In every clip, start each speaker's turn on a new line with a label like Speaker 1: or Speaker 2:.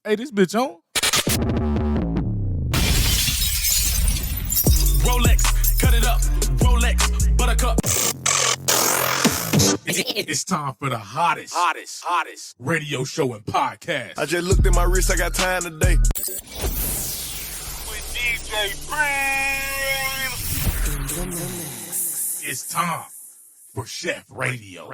Speaker 1: Hey, this bitch on.
Speaker 2: Rolex, cut it up. Rolex, buttercup.
Speaker 1: It's time for the hottest radio show and podcast.
Speaker 3: I just looked at my wrist, I got time today.
Speaker 1: With DJ Preme. It's time for SHEF Radio.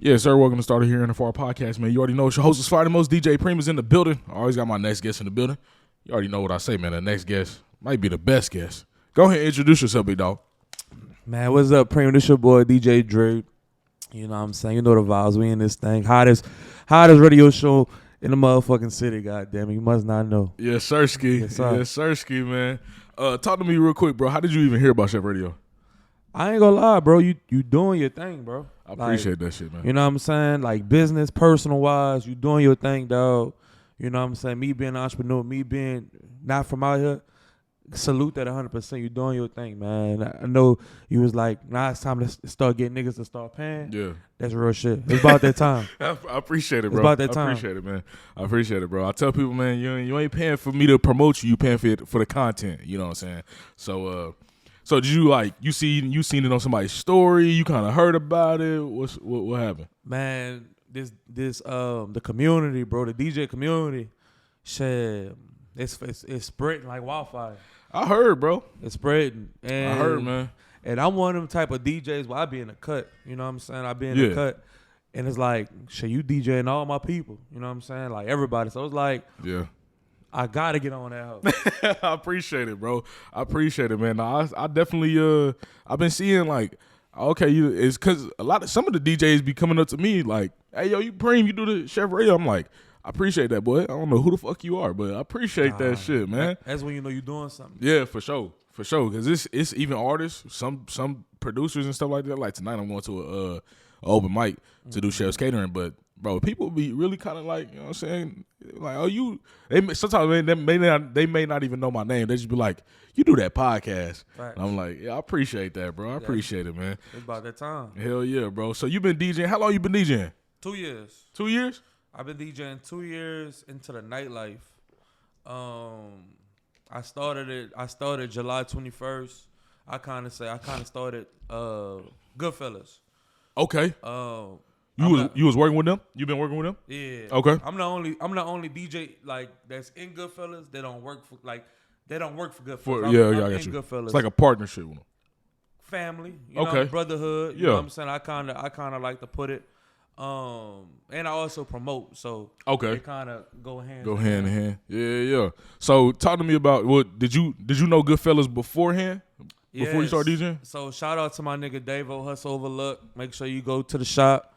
Speaker 1: Yes, sir. Welcome to Started Here in the Far podcast, man. You already know it's your host is Fire the Most. DJ Preme is in the building. I always got my next guest in the building. You already know what I say, man. The next guest might be the best guest. Go ahead and introduce yourself, big dog.
Speaker 4: Man, what's up, Preme? This your boy, DJ Drae. You know what I'm saying? You know the vibes. We in this thing. Hottest radio show in the motherfucking city, goddamn it. You must not know.
Speaker 1: Yes, sirski.
Speaker 4: Yes, sir.
Speaker 1: Yes, sirski, man. Talk to me real quick, bro. How did you even hear about SHEF Radio?
Speaker 4: I ain't gonna lie, bro. You doing your thing, bro.
Speaker 1: I appreciate that shit, man.
Speaker 4: You know what I'm saying? Like business, personal wise, you doing your thing, dog. You know what I'm saying? Me being an entrepreneur, me being not from out here, salute that 100%. You doing your thing, man. I know you was like, nah, it's time to start getting niggas to start paying.
Speaker 1: Yeah.
Speaker 4: That's real shit. It's about that time.
Speaker 1: I appreciate it, bro.
Speaker 4: It's about that time.
Speaker 1: I appreciate it, man. I appreciate it, bro. I tell people, man, you ain't paying for me to promote you. You paying for the content. You know what I'm saying? So did you you seen it on somebody's story? You kind of heard about it? What happened?
Speaker 4: Man, this the community, bro, the DJ community, shit, it's spreading like wildfire.
Speaker 1: I heard, bro.
Speaker 4: It's spreading. And
Speaker 1: I heard, man.
Speaker 4: And I'm one of them type of DJs where I be in the cut. You know what I'm saying? I be in the cut. And it's like, shit, you DJing all my people. You know what I'm saying? Like everybody. So it's like,
Speaker 1: yeah, I
Speaker 4: gotta get on that hoe.
Speaker 1: I appreciate it, bro. I appreciate it, man. No, I definitely I've been seeing like, okay, it's because some of the DJs be coming up to me like, hey, yo, you Preme, you do the SHEF Radio. I'm like, I appreciate that, boy. I don't know who the fuck you are, but I appreciate that shit, man.
Speaker 4: That's when you know you're doing something.
Speaker 1: Yeah, for sure. Because it's even artists, some producers and stuff like that. Like tonight, I'm going to a open mic to do Chef's Catering, but bro, people be really kind of like, you know what I'm saying? Like, oh, sometimes they may not even know my name. They just be like, you do that podcast.
Speaker 4: Right.
Speaker 1: And I'm like, yeah, I appreciate that, bro. I appreciate it, man.
Speaker 4: It's about that time.
Speaker 1: Hell yeah, bro. So you been DJing. How long you been DJing?
Speaker 4: 2 years.
Speaker 1: 2 years?
Speaker 4: I've been DJing 2 years into the nightlife. I started July 21st. I kind of started Goodfellas.
Speaker 1: Okay. You was working with them? You been working with them?
Speaker 4: Yeah.
Speaker 1: Okay.
Speaker 4: I'm the only DJ like that's in Goodfellas. They don't work for Goodfellas. I'm
Speaker 1: I got you.
Speaker 4: Goodfellas.
Speaker 1: It's like a partnership with them.
Speaker 4: Family,
Speaker 1: okay.
Speaker 4: Brotherhood. You know what I'm saying? I kind of like to put it. And I also promote, so
Speaker 1: okay,
Speaker 4: they kind of go hand
Speaker 1: in hand. Yeah. So talk to me about did you know Goodfellas beforehand? Before you start DJing?
Speaker 4: So shout out to my nigga Davo, Hustle Overlook. Make sure you go to the shop.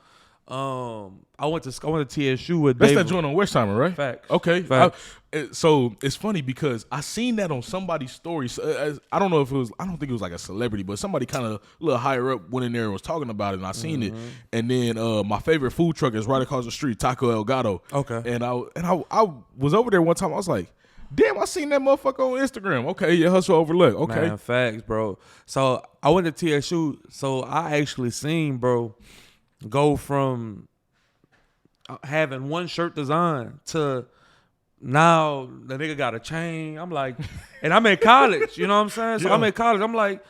Speaker 4: I went to TSU with
Speaker 1: That's
Speaker 4: Davo.
Speaker 1: that joint on Westheimer, right?
Speaker 4: Facts.
Speaker 1: Okay.
Speaker 4: Facts.
Speaker 1: So it's funny because I seen that on somebody's story. I don't know if it was. I don't think it was like a celebrity, but somebody kind of a little higher up went in there and was talking about it, and I seen it. And then my favorite food truck is right across the street, Taco El Gato. Okay. And I was over there one time. I was like, damn, I seen that motherfucker on Instagram. Okay, yeah, Hustle Overlook. Okay.
Speaker 4: Man, facts, bro. So I went to TSU. So I actually seen, bro, go from having one shirt design to now the nigga got a chain. I'm like, and I'm in college, you know what I'm saying? So I'm in college. I'm like,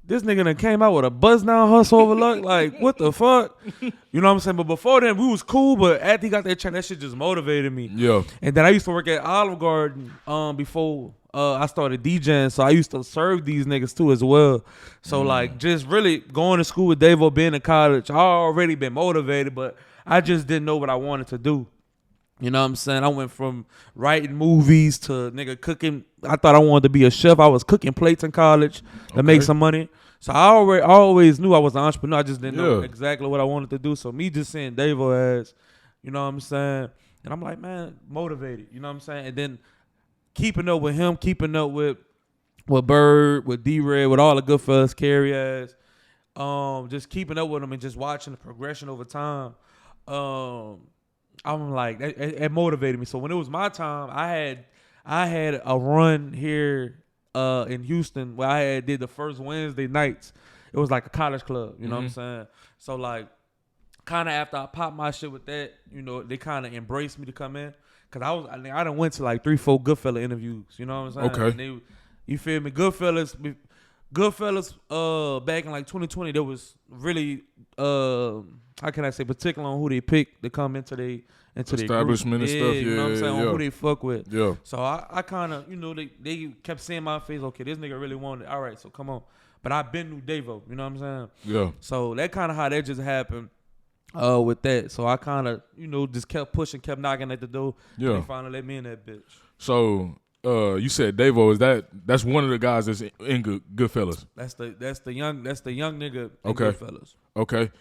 Speaker 4: this nigga done came out with a buzz down Hustle Overlook. Like, what the fuck? You know what I'm saying? But before then, we was cool. But after he got that chain, that shit just motivated me.
Speaker 1: Yeah.
Speaker 4: And then I used to work at Olive Garden before I started DJing. So I used to serve these niggas too as well. So like just really going to school with Davo, being in college, I already been motivated, but I just didn't know what I wanted to do. You know what I'm saying? I went from writing movies to nigga cooking. I thought I wanted to be a chef. I was cooking plates in college to make some money. So I always knew I was an entrepreneur. I just didn't know exactly what I wanted to do. So me just seeing Davo as, you know what I'm saying? And I'm like, man, motivated. You know what I'm saying? And then keeping up with him, keeping up with Bird, with D-Red, with all the Goodfellas, Carrie ass. Just keeping up with him and just watching the progression over time. I'm like, it motivated me. So when it was my time, I had a run here in Houston where I did the first Wednesday nights. It was like a college club, you know what I'm saying? So like kind of after I popped my shit with that, they kind of embraced me to come in. Cause I done went to like 3-4 Goodfella interviews. You know what I'm saying?
Speaker 1: Okay.
Speaker 4: You feel me? Goodfellas, back in like 2020, there was really, how can I say, particular on who they picked to come into their
Speaker 1: establishment and stuff. Yeah,
Speaker 4: you know what I'm saying?
Speaker 1: yeah.
Speaker 4: On who they fuck with.
Speaker 1: Yeah.
Speaker 4: So I kind of, they kept seeing my face. Okay, this nigga really wanted it. All right, so come on. But I been knew Davo. You know what I'm saying?
Speaker 1: Yeah.
Speaker 4: So that kind of how that just happened. With that, so I kind of, just kept pushing, kept knocking at the door.
Speaker 1: Yeah.
Speaker 4: And they finally let me in that bitch.
Speaker 1: So, you said Davo, that's one of the guys that's in Goodfellas.
Speaker 4: That's the young nigga in
Speaker 1: Okay.
Speaker 4: Goodfellas.
Speaker 1: Okay.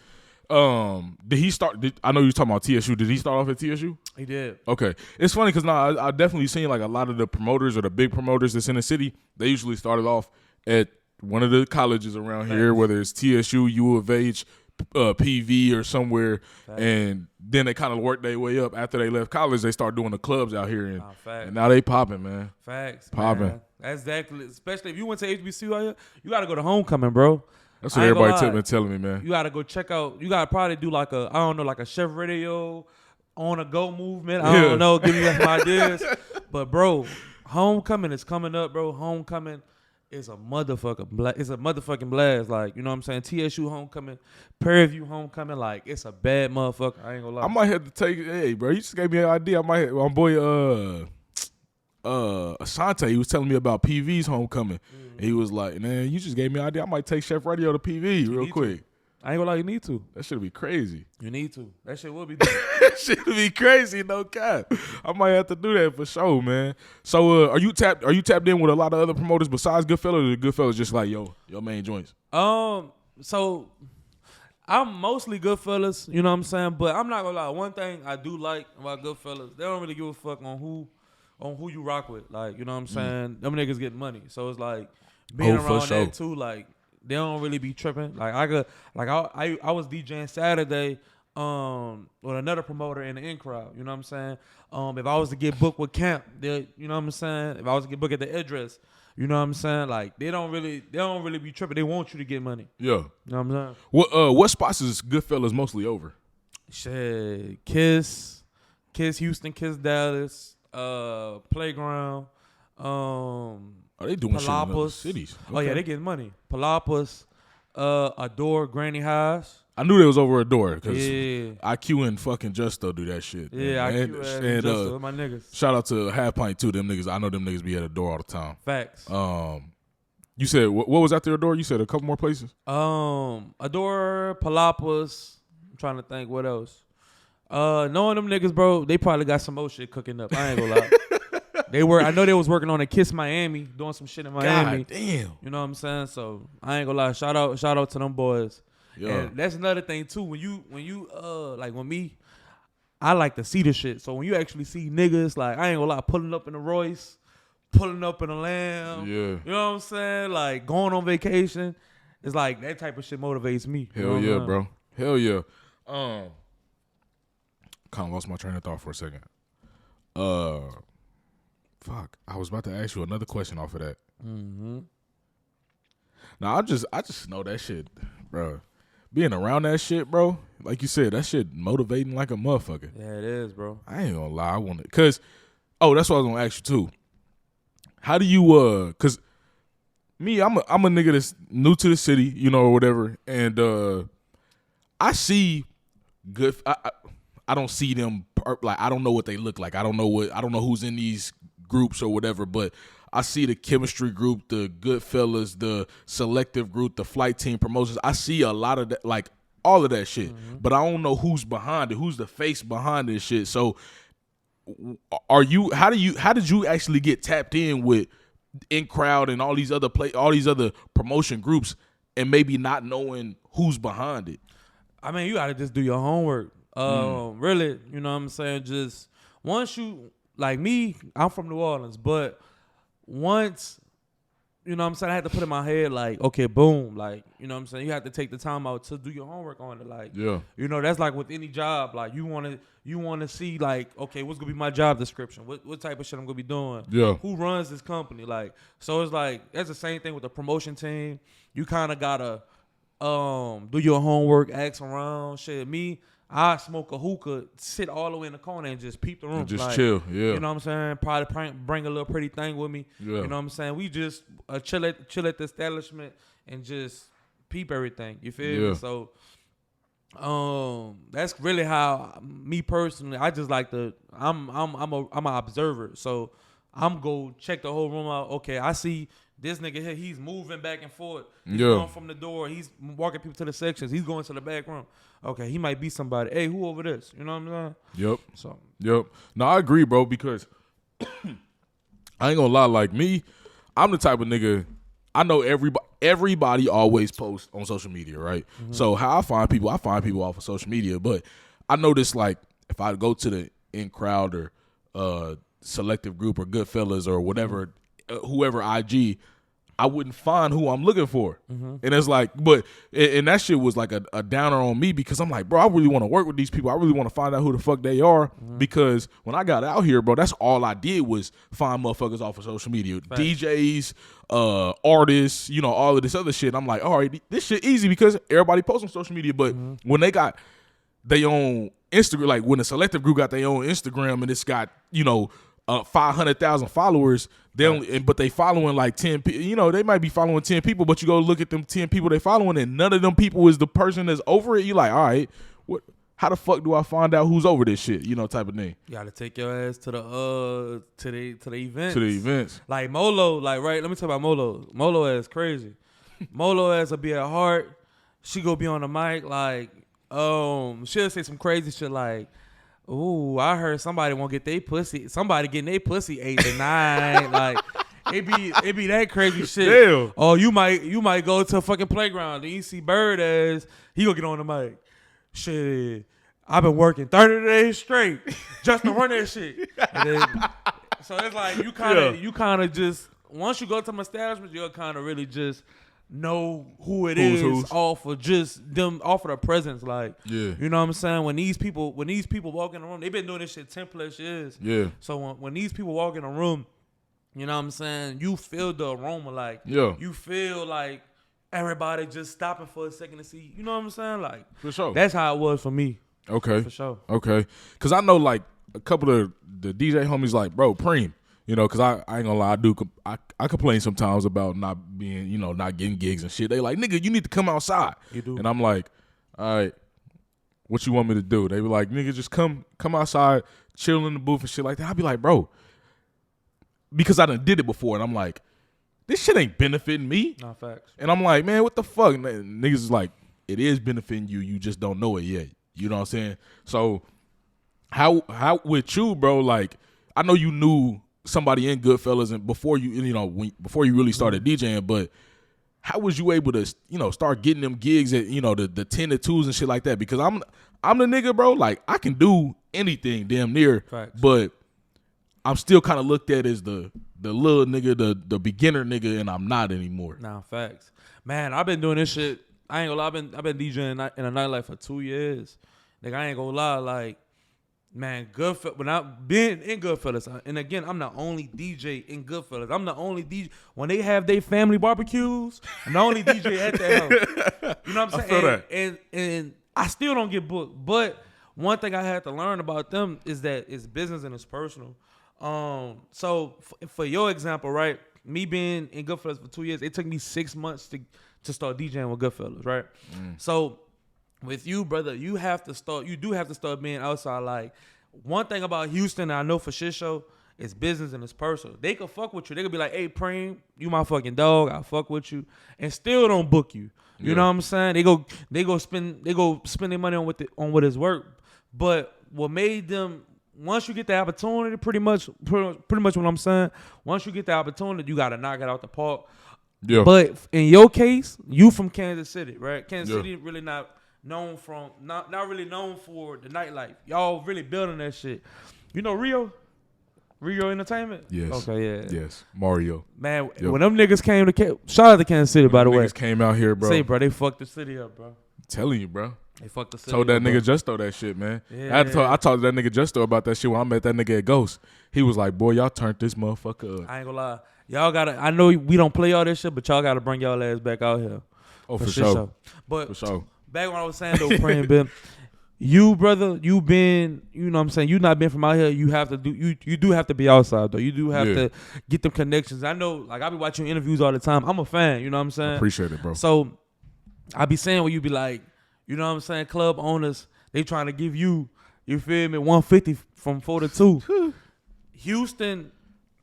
Speaker 1: Did he start? I know you were talking about TSU. Did he start off at TSU?
Speaker 4: He did.
Speaker 1: Okay. It's funny because I definitely seen like a lot of the promoters or the big promoters that's in the city. They usually started off at one of the colleges around here, whether it's TSU, U of H, PV or somewhere, and then they kind of worked their way up. After they left college, they start doing the clubs out here, and now they popping, man.
Speaker 4: Facts,
Speaker 1: popping.
Speaker 4: Man. That's exactly. Especially if you went to HBCU out here, you got to go to homecoming, bro.
Speaker 1: That's what everybody been telling me, man.
Speaker 4: You got to go check out. You got to probably do like a SHEF radio on a go movement. I don't know. Give me some ideas, but bro, homecoming is coming up, bro. Homecoming. It's a motherfucking blast. Like, you know what I'm saying? TSU homecoming, Prairie View homecoming, like, it's a bad motherfucker. I ain't gonna lie.
Speaker 1: I might have to take hey, bro, you just gave me an idea. I might have, my boy Asante, he was telling me about PV's homecoming. Mm-hmm. He was like, man, you just gave me an idea. I might take Chef Radio to PV real quick.
Speaker 4: I ain't gonna lie, you need to.
Speaker 1: That shit be crazy.
Speaker 4: You need to. That shit will be dope.
Speaker 1: That shit be crazy, no cap. I might have to do that for sure, man. So are you tapped in with a lot of other promoters besides Goodfellas, or Goodfellas just like your main joints?
Speaker 4: So I'm mostly Goodfellas, you know what I'm saying? But I'm not gonna lie, one thing I do like about Goodfellas, they don't really give a fuck on who you rock with. Like, you know what I'm saying? Them niggas get money. So it's like being around that too, like they don't really be tripping. Like I was DJing Saturday with another promoter in the in crowd. You know what I'm saying? If I was to get booked with Camp, you know what I'm saying? If I was to get booked at the address, you know what I'm saying? Like they don't really be tripping. They want you to get money.
Speaker 1: Yeah.
Speaker 4: You know what I'm saying?
Speaker 1: What spots is Goodfellas mostly over?
Speaker 4: Shit, Kiss Houston, Kiss Dallas, Playground,
Speaker 1: Are they doing shit in other cities? Okay.
Speaker 4: Oh yeah, they getting money. Palapas, Adore, Granny Highs.
Speaker 1: I knew they was over Adore because
Speaker 4: Yeah.
Speaker 1: IQ and fucking Justo do that shit.
Speaker 4: Yeah,
Speaker 1: man.
Speaker 4: IQ and Justo, my niggas.
Speaker 1: Shout out to Half Pint too. Them niggas, I know them niggas be at Adore all the time.
Speaker 4: Facts.
Speaker 1: You said what was after Adore? You said a couple more places.
Speaker 4: Adore, Palapas. I'm trying to think what else. Knowing them niggas, bro, they probably got some more shit cooking up. I ain't gonna lie. I know they was working on a Kiss Miami, doing some shit in Miami.
Speaker 1: God damn.
Speaker 4: You know what I'm saying? So I ain't gonna lie. Shout out to them boys.
Speaker 1: Yeah.
Speaker 4: And that's another thing too. When you like when me, I like to see the shit. So when you actually see niggas, like I ain't gonna lie, pulling up in a Royce, pulling up in a Lamb.
Speaker 1: Yeah.
Speaker 4: You know what I'm saying? Like going on vacation. It's like that type of shit motivates me.
Speaker 1: Hell yeah, bro. Hell yeah. Kind of lost my train of thought for a second. Fuck. I was about to ask you another question off of that.
Speaker 4: Mm-hmm.
Speaker 1: Now I just know that shit, bro. Being around that shit, bro. Like you said, that shit motivating like a motherfucker.
Speaker 4: Yeah, it is, bro.
Speaker 1: I ain't gonna lie. I want it because. Oh, that's what I was gonna ask you too. How do you Cause me, I'm a nigga that's new to the city, you know, or whatever, and I see good. I don't see them like I don't know what they look like. I don't know who's in these groups or whatever, but I see the chemistry group, the Goodfellas, the selective group, the flight team promotions. I see a lot of that, like all of that shit, but I don't know who's behind it, who's the face behind this shit. So how did you actually get tapped in with In Crowd and all these other promotion groups and maybe not knowing who's behind it?
Speaker 4: I mean, you gotta just do your homework. Really, you know what I'm saying? Just once you, like me, I'm from New Orleans, but once, you know what I'm saying, I had to put in my head, like, okay, boom, like, you know what I'm saying, you have to take the time out to do your homework on it, like,
Speaker 1: yeah,
Speaker 4: you know, that's like with any job, like, you want to see, like, okay, what's gonna be my job description, what type of shit I'm gonna be doing,
Speaker 1: yeah,
Speaker 4: who runs this company, like, so it's like, that's the same thing with the promotion team. You kind of gotta do your homework, ask around. Shit, me, I smoke a hookah, sit all the way in the corner and just peep the room.
Speaker 1: And just
Speaker 4: like,
Speaker 1: chill, yeah.
Speaker 4: You know what I'm saying? Probably bring a little pretty thing with me.
Speaker 1: Yeah.
Speaker 4: You know what I'm saying? We just chill at the establishment and just peep everything. You feel me? So that's really how me personally, I just like to I'm an observer. So I'm go check the whole room out. Okay, I see this nigga here, he's moving back and forth. He's going from the door. He's walking people to the sections. He's going to the back room. Okay, he might be somebody. Hey, who over this? You know what I'm saying?
Speaker 1: Yep.
Speaker 4: So
Speaker 1: Yep. No, I agree, bro, because I ain't gonna lie, like me, I'm the type of nigga, I know everybody always posts on social media, right? Mm-hmm. So how I find people off of social media, but I notice like if I go to the in crowd or selective group or Goodfellas or whatever, whoever IG, I wouldn't find who I'm looking for. Mm-hmm. And it's like, and that shit was like a downer on me because I'm like, bro, I really want to work with these people. I really want to find out who the fuck they are because when I got out here, bro, that's all I did was find motherfuckers off of social media. Right. DJs, artists, you know, all of this other shit. I'm like, all right, this shit easy because everybody posts on social media. But when they got their own Instagram, like when the selective group got their own Instagram and it's got, you know, 500,000 followers, but they following like 10 people. You know, they might be following 10 people, but you go look at them 10 people they following, and none of them people is the person that's over it. You like, all right, what? How the fuck do I find out who's over this shit? You know, type of thing. You
Speaker 4: gotta take your ass to the events.
Speaker 1: To the events.
Speaker 4: Like Molo, like right. Let me talk about Molo. Molo ass crazy. Molo ass will be at heart. She go be on the mic like, she'll say some crazy shit like, ooh, I heard somebody won't get their pussy. Somebody getting their pussy 8 to 9. Like it be that crazy shit.
Speaker 1: Damn.
Speaker 4: Oh, you might go to a fucking playground. Then you see Bird ass. He gonna get on the mic. Shit, I've been working 30 days straight just to run that shit. So it's like you kind of just once you go to my establishment, you'll kind of really just know who it is off of just them off of their presence. Like, you know what I'm saying? When these people walk in the room, they've been doing this shit 10+ years. Yeah. So when these people walk in the room, you know what I'm saying? You feel the aroma, like you feel like everybody just stopping for a second to see. You know what I'm saying? Like,
Speaker 1: for sure.
Speaker 4: That's how it was for me.
Speaker 1: Okay.
Speaker 4: For sure.
Speaker 1: Okay. Because I know like a couple of the DJ homies like, bro, Preme. You know, because I ain't gonna lie, I complain sometimes about not being, you know, not getting gigs and shit. They like, nigga, you need to come outside.
Speaker 4: You do.
Speaker 1: And I'm like, all right, what you want me to do? They be like, nigga, just come outside, chill in the booth and shit like that. I be like, bro, because I done did it before. And I'm like, this shit ain't benefiting me.
Speaker 4: Not facts.
Speaker 1: And I'm like, man, what the fuck? And niggas is like, it is benefiting you. You just don't know it yet. You know what I'm saying? So how with you, bro, like, I know you knew somebody in Goodfellas and before you really started DJing, but how was you able to, you know, start getting them gigs at, you know, the 10 to 2s and shit like that? Because I'm the nigga, bro, like I can do anything damn near. Facts. But I'm still kind of looked at as the little nigga, the beginner nigga, and I'm not anymore.
Speaker 4: Nah, facts. Man, I've been doing this shit. I ain't gonna lie, I've been DJing in a nightlife for 2 years. Nigga, I ain't gonna lie, like, man, Goodfellas, when I've been in Goodfellas, and again, I'm the only DJ in Goodfellas. I'm the only DJ. When they have their family barbecues, I'm the only DJ at that house. You know what I'm saying?
Speaker 1: I feel that.
Speaker 4: And I still don't get booked. But one thing I had to learn about them is that it's business and it's personal. So for your example, right, me being in Goodfellas for 2 years, it took me 6 months to start DJing with Goodfellas, right? So with you, brother, you do have to start being outside. Like, one thing about Houston I know for shit show is business and it's personal. They could fuck with you. They could be like, hey, Preme, you my fucking dog. I fuck with you. And still don't book you. You know what I'm saying? They go spend their money on what is work. But what made them, once you get the opportunity, pretty much what I'm saying, once you get the opportunity, you gotta knock it out the park. Yeah. But in your case, you from Kansas City, right? Kansas City really not really known for the nightlife. Y'all really building that shit. You know Rio Entertainment?
Speaker 1: Yes.
Speaker 4: Okay, yeah.
Speaker 1: Yes. Mario.
Speaker 4: Man, when them niggas came to shout out to Kansas City, by the way.
Speaker 1: Niggas came out here, bro.
Speaker 4: Say, bro, they fucked the city up, bro.
Speaker 1: I'm telling you, bro.
Speaker 4: They fucked the city
Speaker 1: Told that
Speaker 4: up,
Speaker 1: nigga
Speaker 4: bro.
Speaker 1: Justo that shit, man.
Speaker 4: Yeah.
Speaker 1: I talked to that nigga Justo about that shit when I met that nigga at Ghost. He was like, boy, y'all turned this motherfucker up.
Speaker 4: I ain't gonna lie. Y'all gotta, I know we don't play all this shit, but y'all gotta bring y'all ass back out here.
Speaker 1: Oh, for sure.
Speaker 4: But
Speaker 1: For sure.
Speaker 4: back when I was saying though, Preme, Ben, you brother, you been, you know what I'm saying, you not been from out here, you have to do, you do have to be outside though. You do have to get them connections. I know, like I be watching interviews all the time. I'm a fan, you know what I'm saying?
Speaker 1: I appreciate it, bro.
Speaker 4: So I be saying when you be like, you know what I'm saying, club owners, they trying to give you feel me, 150 from 4 to 2. Houston,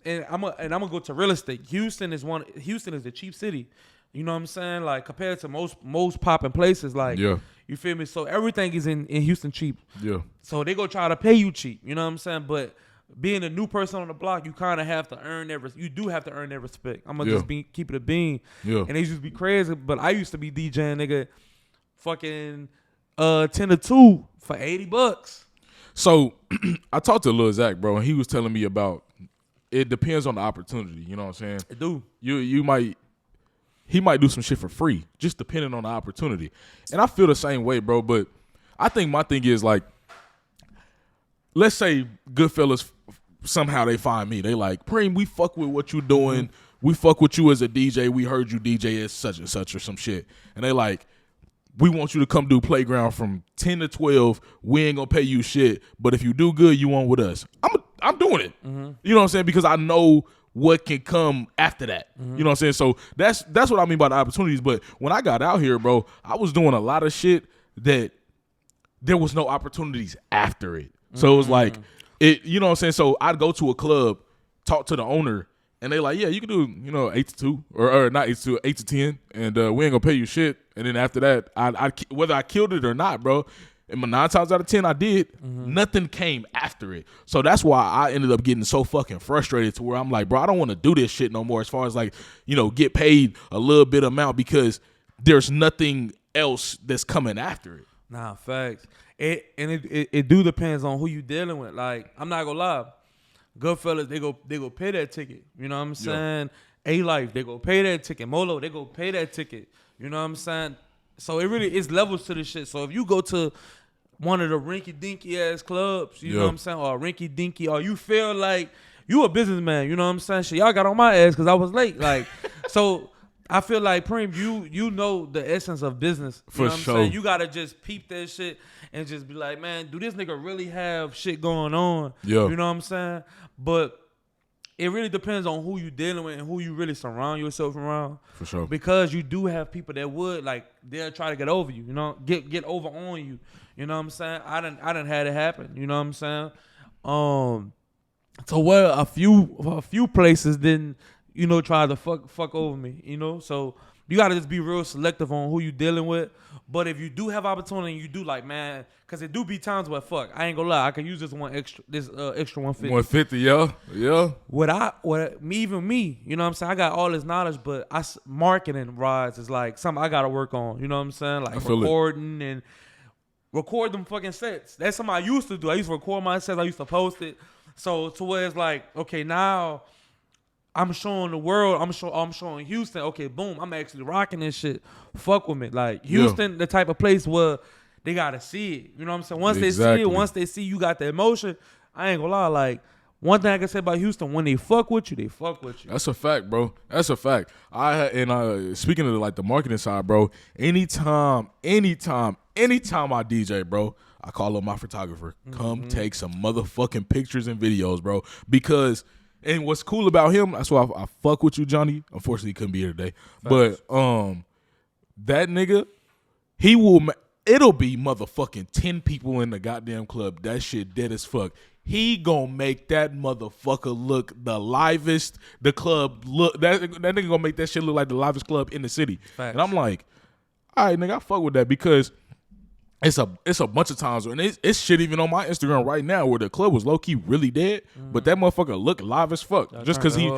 Speaker 4: and I'm gonna go to real estate. Houston is the cheap city. You know what I'm saying? Like compared to most popping places, like you feel me? So everything is in Houston cheap. Yeah. So they go try to pay you cheap. You know what I'm saying? But being a new person on the block, you kind of have to earn that. You do have to earn that respect. I'm gonna just keep it a bean. Yeah. And they used to be crazy, but I used to be DJing, nigga, fucking 10 to 2 for $80.
Speaker 1: So I talked to Lil Zach, bro, and he was telling me about it depends on the opportunity. You know what I'm saying?
Speaker 4: It do.
Speaker 1: He might do some shit for free, just depending on the opportunity. And I feel the same way, bro. But I think my thing is like, let's say Goodfellas somehow they find me. They like, Preme, we fuck with what you doing. Mm-hmm. We fuck with you as a DJ. We heard you DJ as such and such or some shit. And they like, we want you to come do Playground from 10 to 12. We ain't gonna pay you shit, but if you do good, you on with us. I'm doing it. Mm-hmm. You know what I'm saying? Because I know what can come after that. Mm-hmm. You know what I'm saying? So that's what I mean by the opportunities. But when I got out here, bro, I was doing a lot of shit that there was no opportunities after it. So it was like, you know what I'm saying? So I'd go to a club, talk to the owner, and they like, yeah, you can do, 8 to 2 or not 8 to 2, 8 to 10, and we ain't gonna pay you shit. And then after that, I whether I killed it or not, bro, and 9 times out of 10 I did, nothing came after it. So that's why I ended up getting so fucking frustrated to where I'm like, bro, I don't want to do this shit no more as far as like, get paid a little bit amount because there's nothing else that's coming after it.
Speaker 4: Nah, facts. It do depends on who you dealing with. Like, I'm not gonna lie. Goodfellas, they go pay that ticket. You know what I'm saying? A-Life, they go pay that ticket. Molo, they go pay that ticket. You know what I'm saying? So it really is levels to this shit. So if you go to one of the rinky-dinky ass clubs, you know what I'm saying, or rinky-dinky, or you feel like you a businessman, you know what I'm saying? Shit, y'all got on my ass because I was late. Like, so I feel like, Preme, you know the essence of business. You know what I'm saying? You got to just peep that shit and just be like, man, do this nigga really have shit going on? Yeah. You know what I'm saying? But it really depends on who you dealing with and who you really surround yourself around. For sure. Because you do have people that would, like, they'll try to get over you, get over on you. You know what I'm saying? I done had it happen. You know what I'm saying? So where a few places didn't, try to fuck over me, So you gotta just be real selective on who you dealing with. But if you do have opportunity, you do like, man, because it do be times where fuck, I ain't gonna lie, I can use this extra 150.
Speaker 1: 150, yeah.
Speaker 4: Me, you know what I'm saying? I got all this knowledge, but marketing wise is like something I gotta work on. You know what I'm saying? Like recording and record them fucking sets. That's something I used to do. I used to record my sets. I used to post it. So to where it's like, okay, now I'm showing the world. I'm showing Houston. Okay, boom. I'm actually rocking this shit. Fuck with me. Like Houston, the type of place where they gotta see it. You know what I'm saying? Once they see it, once they see you got the emotion, I ain't gonna lie. Like one thing I can say about Houston, when they fuck with you, they fuck with you.
Speaker 1: That's a fact, bro. That's a fact. Speaking of like the marketing side, bro. Anytime I DJ, bro, I call up my photographer. Come take some motherfucking pictures and videos, bro. Because. And what's cool about him, that's why I fuck with you, Johnny. Unfortunately, he couldn't be here today. Facts. But that nigga, it'll be motherfucking 10 people in the goddamn club. That shit dead as fuck. He gonna make that motherfucker look the livest. The club look that nigga gonna make that shit look like the livest club in the city. Facts. And I'm like, all right, nigga, I fuck with that because it's a bunch of times, and it's shit even on my Instagram right now where the club was low key really dead, but that motherfucker looked live as fuck just because he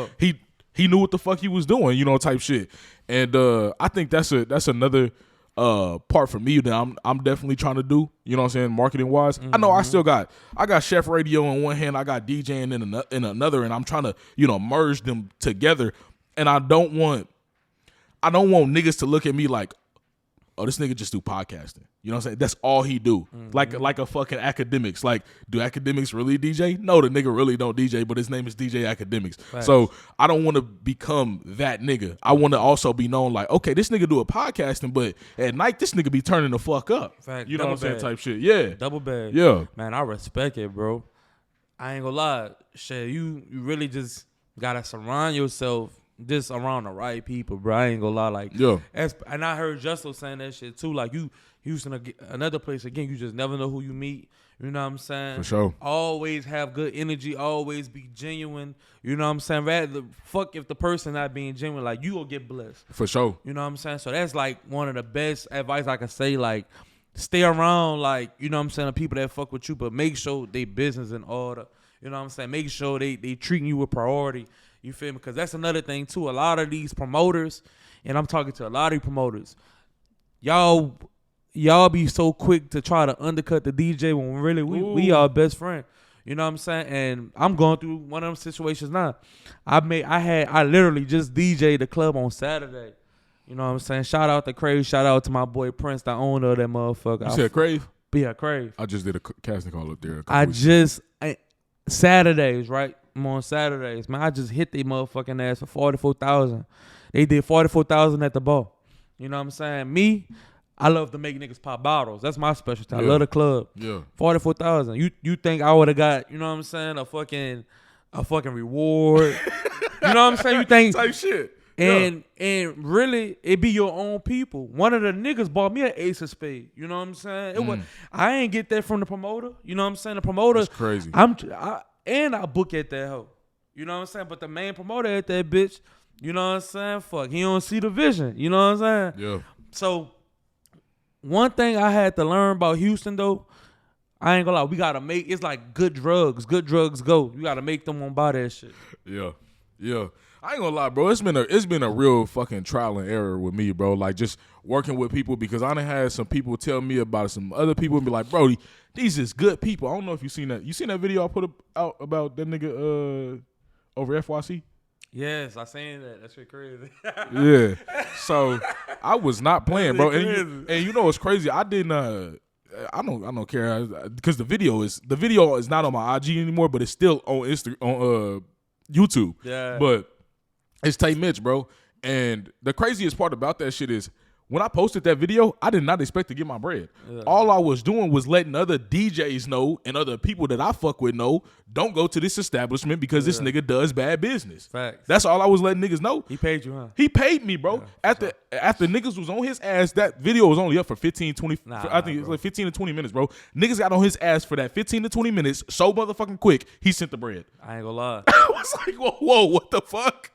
Speaker 1: knew what the fuck he was doing, type shit. And I think that's another part for me that I'm definitely trying to do. You know what I'm saying, marketing wise. I know I got Chef Radio on one hand, I got DJing in another, and I'm trying to merge them together. And I don't want niggas to look at me like, oh, this nigga just do podcasting. You know what I'm saying? That's all he do. Like a fucking academics. Like, do academics really DJ? No, the nigga really don't DJ, but his name is DJ Academics. Right. So I don't want to become that nigga. I want to also be known like, okay, this nigga do a podcasting, but at night this nigga be turning the fuck up.
Speaker 4: Fact.
Speaker 1: You know
Speaker 4: Double
Speaker 1: what I'm saying?
Speaker 4: bag.
Speaker 1: Type shit. Yeah.
Speaker 4: Double bag.
Speaker 1: Yeah.
Speaker 4: Man, I respect it, bro. I ain't gonna lie. Shit, you really just gotta surround yourself just around the right people, bro. I ain't gonna lie. Like, and I heard Justo saying that shit too. Like, you Houston, another place again, you just never know who you meet. You know what I'm saying?
Speaker 1: For sure.
Speaker 4: Always have good energy. Always be genuine. You know what I'm saying? Rather, fuck if the person not being genuine. Like, you gonna get blessed.
Speaker 1: For sure.
Speaker 4: You know what I'm saying? So that's like one of the best advice I can say. Like, stay around, like, you know what I'm saying, the people that fuck with you, but make sure they business in order. You know what I'm saying? Make sure they treating you with priority. You feel me? Because that's another thing, too. A lot of these promoters, and I'm talking to a lot of these promoters, y'all be so quick to try to undercut the DJ when really we are best friend. You know what I'm saying? And I'm going through one of them situations now. I literally just DJ'd the club on Saturday. You know what I'm saying? Shout out to Crave. Shout out to my boy Prince, the owner of that motherfucker.
Speaker 1: You said Crave?
Speaker 4: Yeah, Crave.
Speaker 1: I just did a casting call up there.
Speaker 4: Saturdays, right? I'm on Saturdays, man. I just hit they motherfucking ass for $44,000. They did $44,000 at the bar. You know what I'm saying? Me, I love to make niggas pop bottles. That's my specialty. I love the club.
Speaker 1: Yeah.
Speaker 4: $44,000. You think I would have got, you know what I'm saying, a fucking reward? You know what I'm saying? You think
Speaker 1: type shit.
Speaker 4: And really, it be your own people. One of the niggas bought me an ace of spade. You know what I'm saying? I ain't get that from the promoter. You know what I'm saying? The promoter.
Speaker 1: That's crazy.
Speaker 4: I book at that hoe. You know what I'm saying? But the main promoter at that bitch, you know what I'm saying? Fuck, he don't see the vision. You know what I'm saying?
Speaker 1: Yeah.
Speaker 4: So, one thing I had to learn about Houston, though, I ain't gonna lie, we gotta make, it's like good drugs. Good drugs go. You gotta make them want to buy that shit.
Speaker 1: Yeah. Yeah. I ain't gonna lie, bro. It's been a real fucking trial and error with me, bro. Like, just working with people, because I done had some people tell me about some other people and be like, bro, these is good people. I don't know if you seen that. You seen that video I put out about that nigga over FYC?
Speaker 4: Yes, I seen that. That shit crazy.
Speaker 1: Yeah. So I was not playing, bro. And you know what's crazy? I didn't. I don't care, because the video is not on my IG anymore, but it's still on YouTube.
Speaker 4: Yeah.
Speaker 1: But it's Tay Mitch, bro. And the craziest part about that shit is, when I posted that video, I did not expect to get my bread. Yeah. All I was doing was letting other DJs know and other people that I fuck with know, don't go to this establishment because this nigga does bad business.
Speaker 4: Facts.
Speaker 1: That's all I was letting niggas know.
Speaker 4: He paid you, huh?
Speaker 1: He paid me, bro. Yeah, after niggas was on his ass, that video was only up for 15, 20, I think it was like 15 to 20 minutes, bro. Niggas got on his ass for that 15 to 20 minutes so motherfucking quick, he sent the bread.
Speaker 4: I ain't gonna lie.
Speaker 1: I was like, whoa, what the fuck?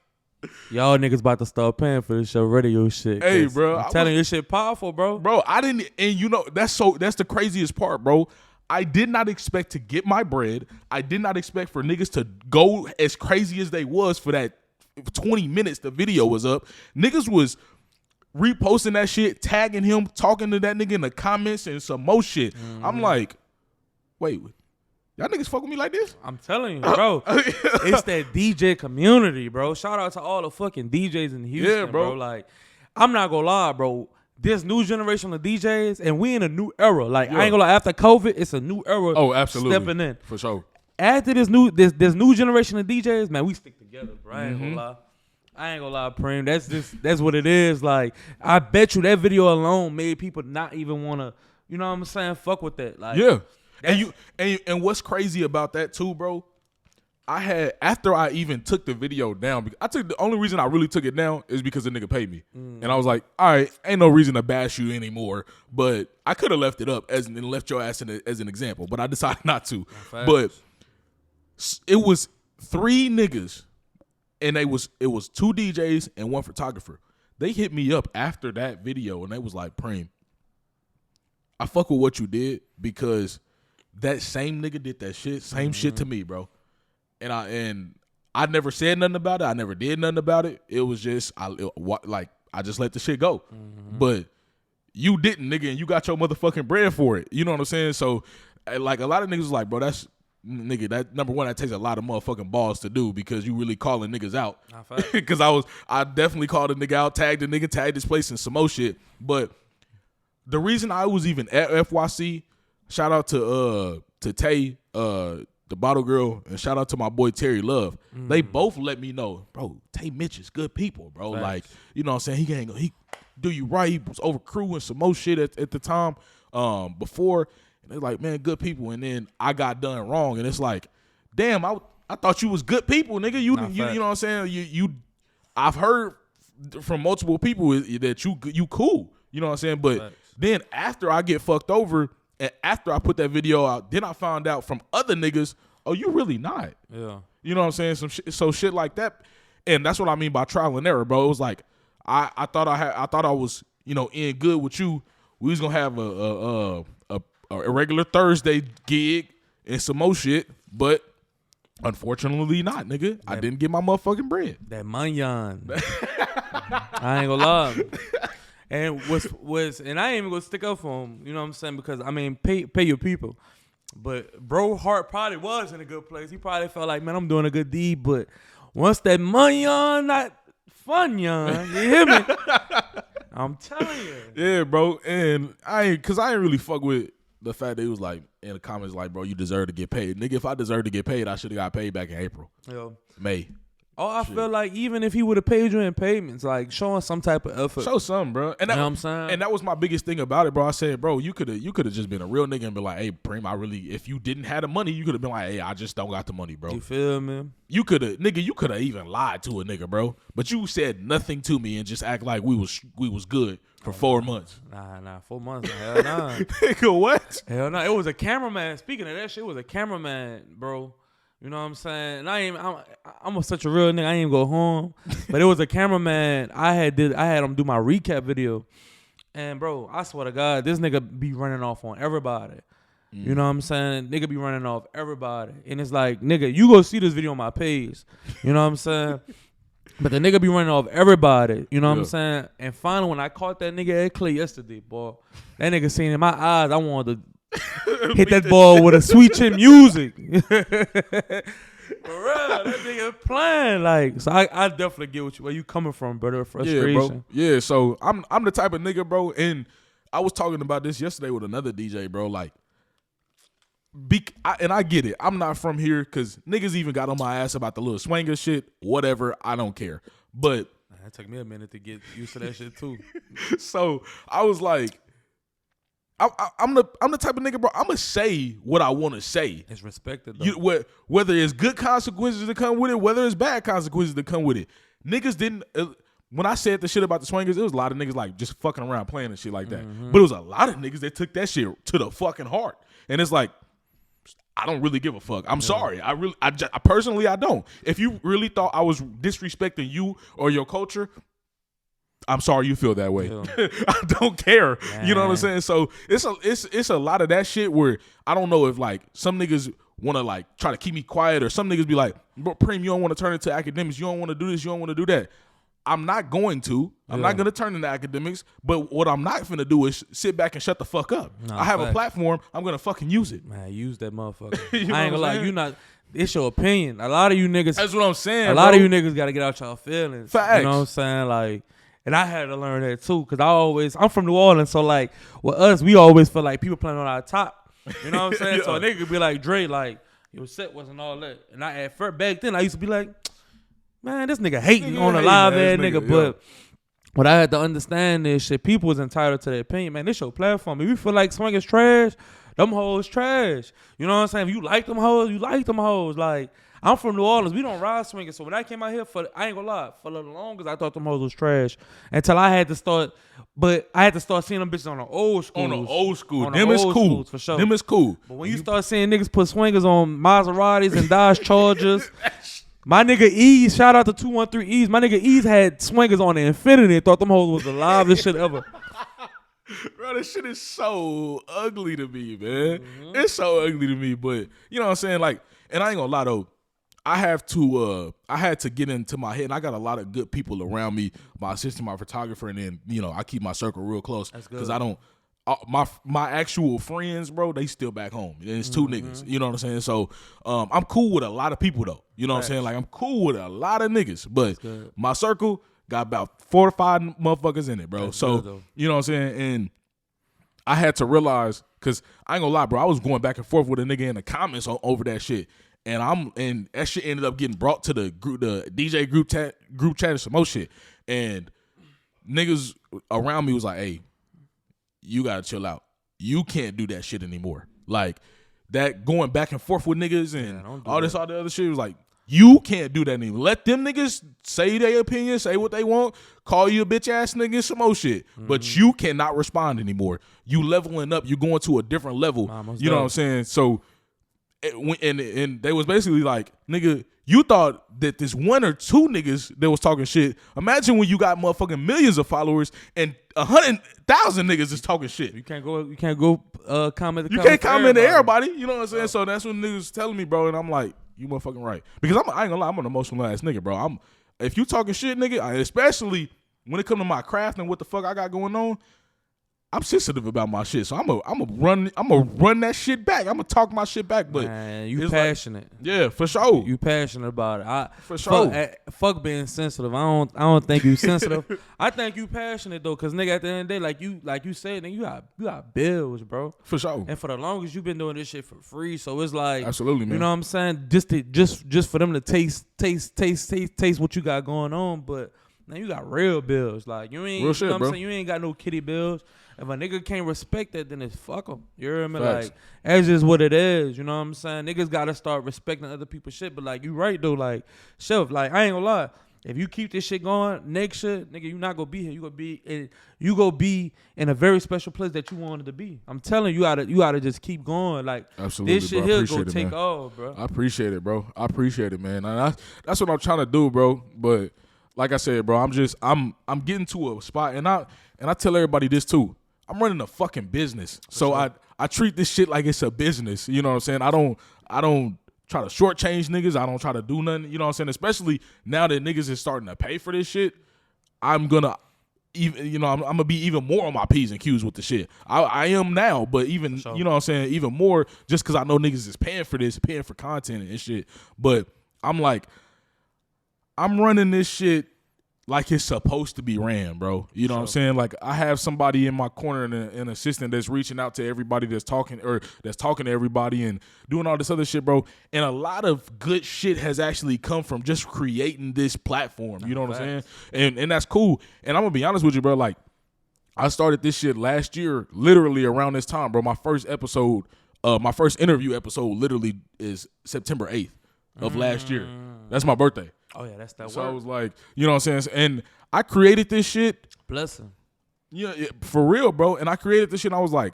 Speaker 4: Y'all niggas about to start paying for this show radio shit.
Speaker 1: Hey, bro.
Speaker 4: I'm telling you, this shit powerful, bro.
Speaker 1: Bro, I didn't, and you know, that's the craziest part, bro. I did not expect to get my bread. I did not expect for niggas to go as crazy as they was for that 20 minutes the video was up. Niggas was reposting that shit, tagging him, talking to that nigga in the comments and some more shit. I'm like, wait, y'all niggas fuck with me like this?
Speaker 4: I'm telling you, bro. It's that DJ community, bro. Shout out to all the fucking DJs in Houston, bro. Like, I'm not gonna lie, bro. This new generation of DJs, and we in a new era. Like, I ain't gonna lie, after COVID, it's a new era.
Speaker 1: Oh, absolutely.
Speaker 4: Stepping in.
Speaker 1: For sure.
Speaker 4: After this new generation of DJs, man, we stick together, bro. I ain't gonna lie, Preme. That's what it is. Like, I bet you that video alone made people not even wanna, you know what I'm saying, fuck with that. Like,
Speaker 1: yeah. And what's crazy about that too, bro? After I even took the video down, the only reason I really took it down is because the nigga paid me, and I was like, all right, ain't no reason to bash you anymore. But I could have left it up and left your ass as an example, but I decided not to. But it was 3 niggas, and it was 2 DJs and 1 photographer. They hit me up after that video, and they was like, Preme, I fuck with what you did, because that same nigga did that shit, same shit to me, bro. And I never said nothing about it. I never did nothing about it. It was just I just let the shit go. But you didn't, nigga, and you got your motherfucking bread for it. You know what I'm saying? So, like, a lot of niggas was like, bro, that number one, that takes a lot of motherfucking balls to do, because you really calling niggas out. Because I definitely called a nigga out, tagged the nigga, tagged this place and some more shit. But the reason I was even at FYC, shout out to Tay, the bottle girl, and shout out to my boy Terry Love. They both let me know, bro, Tay Mitch is good people, bro.
Speaker 4: Thanks.
Speaker 1: Like, you know what I'm saying? He do you right. He was over crewing some more shit at the time before. And they're like, man, good people. And then I got done wrong. And it's like, damn, I thought you was good people, nigga. You know what I'm saying? I've heard from multiple people that you cool. You know what I'm saying? But then after I get fucked over, and after I put that video out, then I found out from other niggas, oh, you really not.
Speaker 4: Yeah.
Speaker 1: You know what I'm saying? So shit like that. And that's what I mean by trial and error, bro. It was like I thought I was, you know, in good with you. We was gonna have a regular Thursday gig and some more shit, but unfortunately not, nigga. I didn't get my motherfucking bread.
Speaker 4: That manyan. I ain't gonna lie. And and I ain't even gonna stick up for him, you know what I'm saying? Because I mean, pay your people. But bro heart probably was in a good place. He probably felt like, man, I'm doing a good deed. But once that manyan, not fun yan, you hear me? I'm telling you.
Speaker 1: Yeah, bro. And I ain't really fuck with the fact that he was like in the comments like, bro, you deserve to get paid. Nigga, if I deserve to get paid, I should have got paid back in April. May.
Speaker 4: Oh, I feel like even if he would have paid you in payments, like showing some type of effort.
Speaker 1: Show something, bro. And that,
Speaker 4: you know what I'm saying?
Speaker 1: And that was my biggest thing about it, bro. I said, bro, you could have just been a real nigga and been like, hey, Preme, if you didn't have the money, you could have been like, hey, I just don't got the money, bro.
Speaker 4: You feel me?
Speaker 1: You could have even lied to a nigga, bro. But you said nothing to me and just act like we was good for 4 months.
Speaker 4: Nah, 4 months. Hell nah.
Speaker 1: Nigga, what?
Speaker 4: Hell nah. It was a cameraman. Speaking of that shit, it was a cameraman, bro. You know what I'm saying? And I'm such a real nigga. I ain't even go home. But it was a cameraman. I had him do my recap video. And bro, I swear to God, this nigga be running off on everybody. You know what I'm saying? Nigga be running off everybody. And it's like, nigga, you go see this video on my page. You know what I'm saying? But the nigga be running off everybody. You know what I'm saying? And finally, when I caught that nigga at Clay yesterday, boy, that nigga seen in my eyes, I wanted to hit that ball with a sweet chin music. For real, that nigga playing. Like, so I definitely get where you coming from, brother. Frustration.
Speaker 1: Yeah, bro. Yeah, so I'm the type of nigga, bro, and I was talking about this yesterday with another DJ, bro. Like, and I get it. I'm not from here because niggas even got on my ass about the little swanger shit. Whatever, I don't care. But
Speaker 4: it took me a minute to get used to that shit too.
Speaker 1: So I was like, I'm the type of nigga, bro. I'ma say what I want to say.
Speaker 4: It's respected though.
Speaker 1: Whether it's good consequences that come with it, whether it's bad consequences that come with it. Niggas didn't. When I said the shit about the swingers, it was a lot of niggas like just fucking around playing and shit like that. But it was a lot of niggas that took that shit to the fucking heart. And it's like, I don't really give a fuck. I'm sorry. I personally, I don't. If you really thought I was disrespecting you or your culture, I'm sorry you feel that way. Yeah. I don't care. Man. You know what I'm saying? So it's a lot of that shit where I don't know if like some niggas want to like try to keep me quiet or some niggas be like, bro, Preme, you don't want to turn into academics. You don't want to do this. You don't want to do that. I'm not going to. I'm not going to turn into academics. But what I'm not going to do is sit back and shut the fuck up. I have a platform. I'm going to fucking use it.
Speaker 4: Man, use that motherfucker. I ain't going to lie. You not. It's your opinion. A lot of you niggas.
Speaker 1: That's what I'm saying.
Speaker 4: A lot of you niggas got to get out y'all feelings.
Speaker 1: Facts.
Speaker 4: You know what I'm saying? Like, and I had to learn that too. Because I'm from New Orleans. So like with us, we always feel like people playing on our top. You know what I'm saying? So a nigga could be like, Drae, like, your set wasn't all that. And at first, back then, I used to be like, man, this nigga hating on a live ass nigga. But what I had to understand is shit, people was entitled to their opinion. Man, this your platform. If you feel like swingers trash, them hoes trash. You know what I'm saying? If you like them hoes, you like them hoes. Like, I'm from New Orleans. We don't ride swingers. So when I came out here, I ain't gonna lie, for the longest, I thought them hoes was trash. Until I had to start, seeing them bitches on the old school.
Speaker 1: On the old school. Them is cool.
Speaker 4: For sure.
Speaker 1: Them is cool.
Speaker 4: But when you start seeing niggas put swingers on Maseratis and Dodge Chargers, my nigga Ease, shout out to 213 Ease. My nigga Ease had swingers on the Infinity and thought them hoes was the livest shit ever.
Speaker 1: Bro, this shit is so ugly to me, man. It's so ugly to me, but you know what I'm saying? Like, and I ain't gonna lie though, I had to get into my head, and I got a lot of good people around me, my assistant, my photographer, and then, you know, I keep my circle real close because I don't, my actual friends, bro, they still back home. And it's two niggas, you know what I'm saying? So I'm cool with a lot of people though, you know what I'm saying? Like, I'm cool with a lot of niggas, but my circle got about 4 or 5 motherfuckers in it, bro. So, you know what I'm saying? And I had to realize, because I ain't gonna lie, bro, I was going back and forth with a nigga in the comments over that shit. And that shit ended up getting brought to the DJ group chat and some more shit. And niggas around me was like, hey, you gotta chill out. You can't do that shit anymore. Like, that going back and forth with niggas and all the other shit was like, you can't do that anymore. Let them niggas say their opinion, say what they want, call you a bitch ass nigga, some more shit. But you cannot respond anymore. You leveling up. You going to a different level. You know what I'm saying? So, and they was basically like, nigga, you thought that this one or two niggas that was talking shit. Imagine when you got motherfucking millions of followers and 100,000 niggas is talking shit.
Speaker 4: You can't go comment.
Speaker 1: You can't comment to everybody. You know what I'm saying? So that's what niggas was telling me, bro. And I'm like, you motherfucking right. Because I ain't gonna lie, I'm an emotional ass nigga, bro. If you talking shit, nigga, especially when it come to my craft and what the fuck I got going on, I'm sensitive about my shit. So I'm a run that shit back. I'm gonna talk my shit back. But
Speaker 4: man, you passionate.
Speaker 1: Like, yeah, for sure.
Speaker 4: You passionate about it.
Speaker 1: For sure.
Speaker 4: Fuck being sensitive. I don't think you sensitive. I think you passionate though, cause nigga, at the end of the day, like you said, nigga, you got bills, bro.
Speaker 1: For sure.
Speaker 4: And for the longest you've been doing this shit for free, so it's like,
Speaker 1: absolutely, man.
Speaker 4: You know what I'm saying? Just for them to taste what you got going on, but now you got real bills. Like you ain't,
Speaker 1: real shit,
Speaker 4: you know what
Speaker 1: bro.
Speaker 4: I'm saying? You ain't got no kitty bills. If a nigga can't respect that, then it's fuck him. You hear me?
Speaker 1: Facts.
Speaker 4: Like, that's just what it is. You know what I'm saying? Niggas gotta start respecting other people's shit. But like, you right though. Like, Chef, like, I ain't gonna lie. If you keep this shit going next year, nigga, you not gonna be here. You gonna be in a very special place that you wanted to be. I'm telling you, you gotta just keep going. Like,
Speaker 1: absolutely,
Speaker 4: this shit
Speaker 1: bro.
Speaker 4: here gonna take off, bro.
Speaker 1: I appreciate it, bro. I appreciate it, man. And that's what I'm trying to do, bro. But like I said, bro, I'm getting to a spot, and I tell everybody this too. I'm running a fucking business. So sure. I treat this shit like it's a business. You know what I'm saying? I don't try to shortchange niggas. I don't try to do nothing. You know what I'm saying? Especially now that niggas is starting to pay for this shit, I'm gonna I'm gonna be even more on my P's and Q's with the shit. I am now, but even sure. You know what I'm saying, even more just because I know niggas is paying for this, paying for content and shit. But I'm like, I'm running this shit like it's supposed to be ran, bro. You know what I'm saying? Like, I have somebody in my corner and an assistant that's reaching out to everybody that's talking to everybody and doing all this other shit, bro. And a lot of good shit has actually come from just creating this platform. You know what I'm saying? And that's cool. And I'm gonna be honest with you, bro. Like, I started this shit last year, literally around this time, bro. My first interview episode literally is September 8th of last year. That's my birthday.
Speaker 4: Oh, yeah, that's that
Speaker 1: so
Speaker 4: work.
Speaker 1: I was like, you know what I'm saying? And I created this shit.
Speaker 4: Bless him.
Speaker 1: Yeah, for real, bro. And I created this shit, and I was like,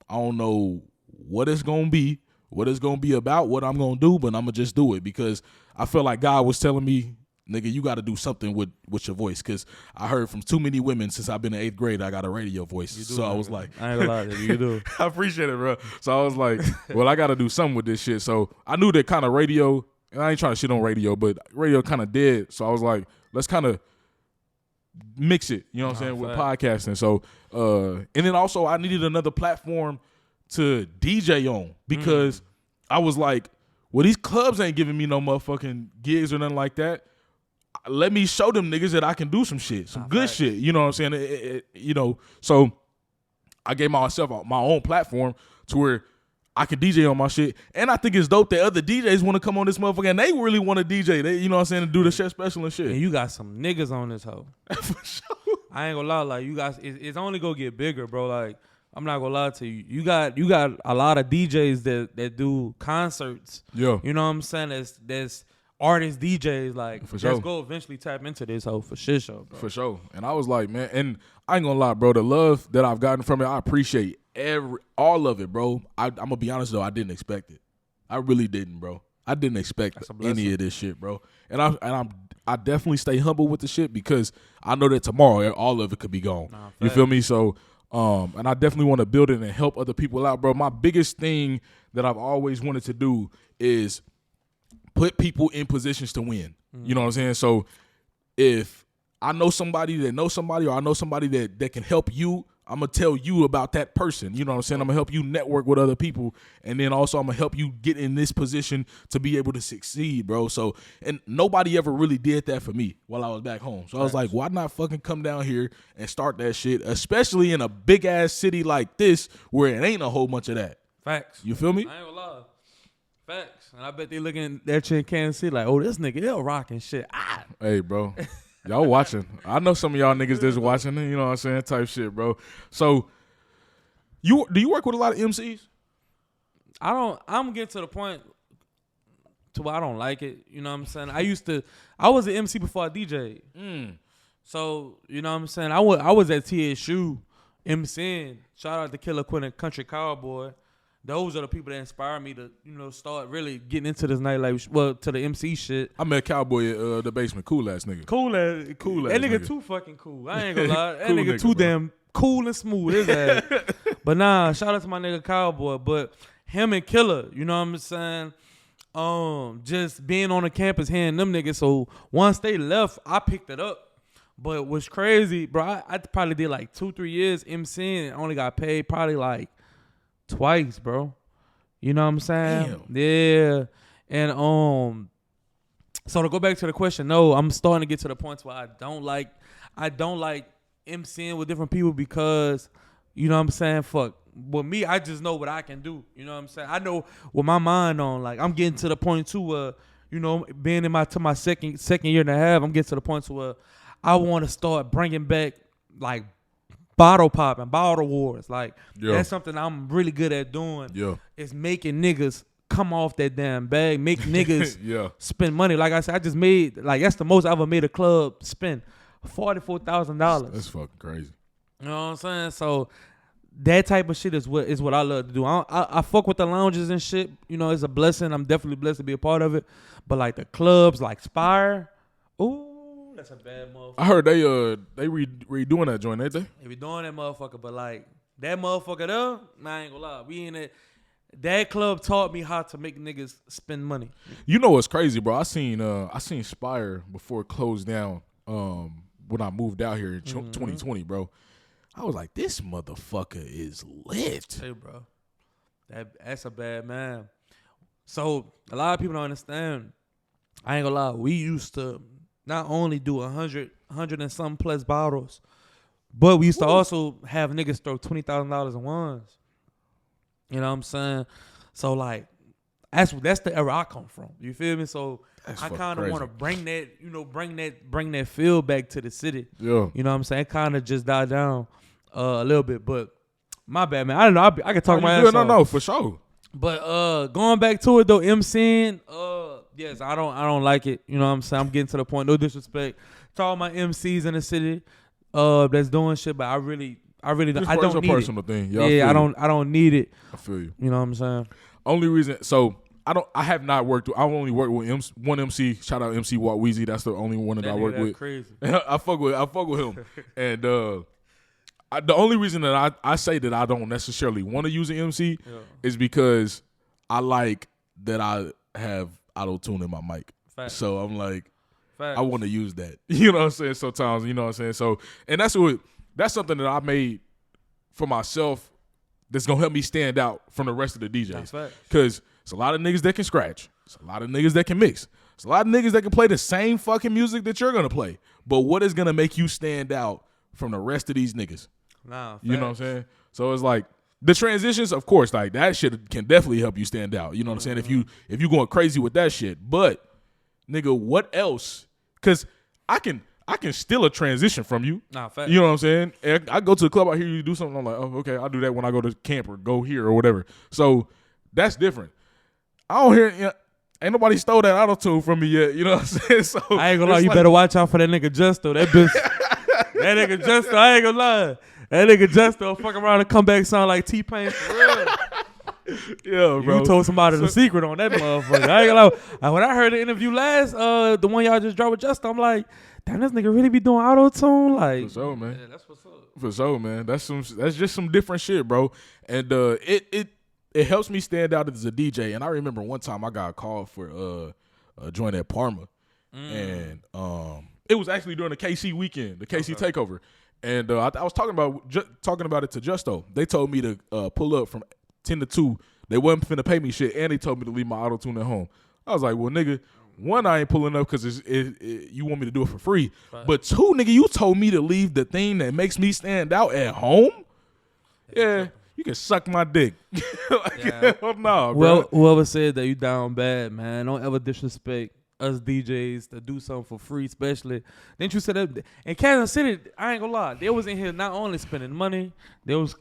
Speaker 1: I don't know what it's going to be, what it's going to be about, what I'm going to do, but I'm going to just do it because I felt like God was telling me, nigga, you got to do something with your voice because I heard from too many women since I've been in 8th grade I got a radio voice. So I was like.
Speaker 4: I ain't gonna lie to you, you do.
Speaker 1: I appreciate it, bro. So I was like, well, I got to do something with this shit. So I knew that kind of radio. And I ain't trying to shit on radio, but radio kind of dead. So I was like, let's kind of mix it, you know what I'm saying, with podcasting. So, and then also I needed another platform to DJ on because I was like, well, these clubs ain't giving me no motherfucking gigs or nothing like that. Let me show them niggas that I can do some shit, some good shit. You know what I'm saying? So I gave myself my own platform to where I can DJ on my shit, and I think it's dope that other DJs want to come on this motherfucker, and they really want to DJ. They, you know what I'm saying, to do the Chef Special and shit.
Speaker 4: And you got some niggas on this hoe.
Speaker 1: For sure.
Speaker 4: I ain't gonna lie, like you guys, it's only gonna get bigger, bro. Like I'm not gonna lie to you. You got a lot of DJs that do concerts.
Speaker 1: Yeah.
Speaker 4: You know what I'm saying? That's artist DJs. Like
Speaker 1: for sure.
Speaker 4: Let's go eventually tap into this hoe for shit show, bro.
Speaker 1: For sure. And I was like, man, and I ain't gonna lie, bro. The love that I've gotten from it, I appreciate all of it, bro. I'm gonna be honest though, I didn't expect it. I really didn't, bro. I didn't expect any of this shit, bro. And I definitely stay humble with the shit because I know that tomorrow all of it could be gone. You feel me? So, and I definitely want to build it and help other people out, bro. My biggest thing that I've always wanted to do is put people in positions to win. You know what I'm saying? So if I know somebody that knows somebody or I know somebody that can help you, I'm going to tell you about that person. You know what I'm saying? I'm going to help you network with other people. And then also I'm going to help you get in this position to be able to succeed, bro. So, and nobody ever really did that for me while I was back home. So I was like, why not fucking come down here and start that shit, especially in a big-ass city like this where it ain't a whole bunch of that.
Speaker 4: Facts.
Speaker 1: You feel me?
Speaker 4: I ain't gonna lie. Facts. And I bet they looking at that shit in Kansas City like, oh, this nigga, he'll rocking shit. Ah.
Speaker 1: Hey, bro. Y'all watching. I know some of y'all niggas that's watching, you know what I'm saying, type shit, bro. So, do you work with a lot of MCs?
Speaker 4: I'm getting to the point to where I don't like it. You know what I'm saying? I was an MC before I DJ'd. So, you know what I'm saying? I was at TSU MCing. Shout out to Killer Quinn and Country Cowboy. Those are the people that inspire me to, you know, start really getting into this nightlife, well, to the MC shit.
Speaker 1: I met Cowboy at the basement. Cool ass nigga.
Speaker 4: Cool ass
Speaker 1: That
Speaker 4: nigga too fucking cool. I ain't gonna lie. That
Speaker 1: Cool
Speaker 4: nigga too
Speaker 1: bro.
Speaker 4: damn cool and smooth. His ass. But nah, shout out to my nigga Cowboy. But him and Killer, you know what I'm saying? Just being on the campus, hearing them niggas. So once they left, I picked it up. But what's crazy, bro, I probably did like 2-3 years MCing and only got paid probably like twice, bro. You know what I'm saying?
Speaker 1: Damn.
Speaker 4: Yeah. And so to go back to the question, no, I'm starting to get to the point where I don't like MCing with different people because, you know what I'm saying, fuck. With me, I just know what I can do. You know what I'm saying? I know with my mind on, like, I'm getting to the point too where, you know, being in my second year and a half, I'm getting to the point to where I want to start bringing back like bottle pop and bottle wars. Like, that's something I'm really good at doing.
Speaker 1: Yeah.
Speaker 4: Is making niggas come off that damn bag, make niggas spend money. Like I said, I just made, like, that's the most I ever made a club spend, $44,000.
Speaker 1: That's fucking crazy.
Speaker 4: You know what I'm saying? So that type of shit is what I love to do. I fuck with the lounges and shit. You know, it's a blessing. I'm definitely blessed to be a part of it. But like the clubs, like Spire, ooh. That's a bad motherfucker.
Speaker 1: I heard they redoing that joint, ain't they?
Speaker 4: They be doing that motherfucker, but like that motherfucker there, nah, I ain't gonna lie. We in it. That club taught me how to make niggas spend money.
Speaker 1: You know what's crazy, bro? I seen Spire before it closed down. When I moved out here in 2020, bro. I was like, this motherfucker is lit.
Speaker 4: Hey, bro, that's a bad man. So a lot of people don't understand. I ain't gonna lie. We used to not only do 100 and some plus bottles, but we used to also have niggas throw $20,000 in ones. You know what I'm saying? So like, that's the era I come from. You feel me? So that's I kind of want to bring that, you know, bring that feel back to the city.
Speaker 1: Yeah.
Speaker 4: You know what I'm saying? It kind of just died down a little bit, but my bad, man. I don't know. I can talk my ass off.
Speaker 1: No, for sure.
Speaker 4: But going back to it though, MCing, yes, I don't like it. You know what I'm saying? I'm getting to the point. No disrespect to all my MCs in the city that's doing shit, but I don't need
Speaker 1: personal
Speaker 4: it.
Speaker 1: Thing.
Speaker 4: Yeah, I don't need it.
Speaker 1: I feel you.
Speaker 4: You know what I'm saying?
Speaker 1: Only reason, so I have not worked with, I've only worked with one MC. Shout out MC Walt Weezy. That's the only one that I work with.
Speaker 4: Crazy.
Speaker 1: I fuck with him. And the only reason that I say that I don't necessarily want to use an MC is because I like that I have auto-tune in my mic.
Speaker 4: Facts.
Speaker 1: So I'm like,
Speaker 4: Facts.
Speaker 1: I want to use that. You know what I'm saying? Sometimes, you know what I'm saying? So, and that's something that I made for myself that's going to help me stand out from the rest of the DJs. Because it's a lot of niggas that can scratch. It's a lot of niggas that can mix. It's a lot of niggas that can play the same fucking music that you're going to play. But what is going to make you stand out from the rest of these niggas?
Speaker 4: Nah,
Speaker 1: you know what I'm saying? So it's like the transitions, of course, like that shit can definitely help you stand out. You know what I'm saying? If you going crazy with that shit. But nigga, what else? Because I can steal a transition from you.
Speaker 4: Nah, fact.
Speaker 1: You know what I'm saying? And I go to the club, I hear you do something, I'm like, oh, okay, I'll do that when I go to camp or go here or whatever. So that's different. I don't hear, ain't nobody stole that auto-tune from me yet. You know what I'm saying? So
Speaker 4: I ain't gonna lie, you better watch out for that nigga Justo. That bitch, that nigga Justo, I ain't gonna lie. That nigga Justo fuck around and come back sound like T-Pain for real.
Speaker 1: Yeah, bro.
Speaker 4: You told somebody the secret on that motherfucker. I ain't gonna lie. When I heard the interview last, the one y'all just dropped with Justo, I'm like, damn, this nigga really be doing auto-tune? Like,
Speaker 1: for sure, man.
Speaker 4: Yeah, that's what's up.
Speaker 1: For sure, man. That's just some different shit, bro. And it helps me stand out as a DJ. And I remember one time I got a call for a joint at Parma. And it was actually during the KC weekend, the KC takeover. And I was talking about it to Justo. They told me to pull up from 10 to 2. They wasn't finna pay me shit, and they told me to leave my auto tune at home. I was like, well, nigga, one, I ain't pulling up because you want me to do it for free. Right. But two, nigga, you told me to leave the thing that makes me stand out at home. Yeah, you can suck my dick. Hell no, bro.
Speaker 4: Well, whoever said that you down bad, man, don't ever disrespect us DJs to do something for free, especially. Didn't you say that in Kansas City? I ain't gonna lie, they was in here not only spending money, they was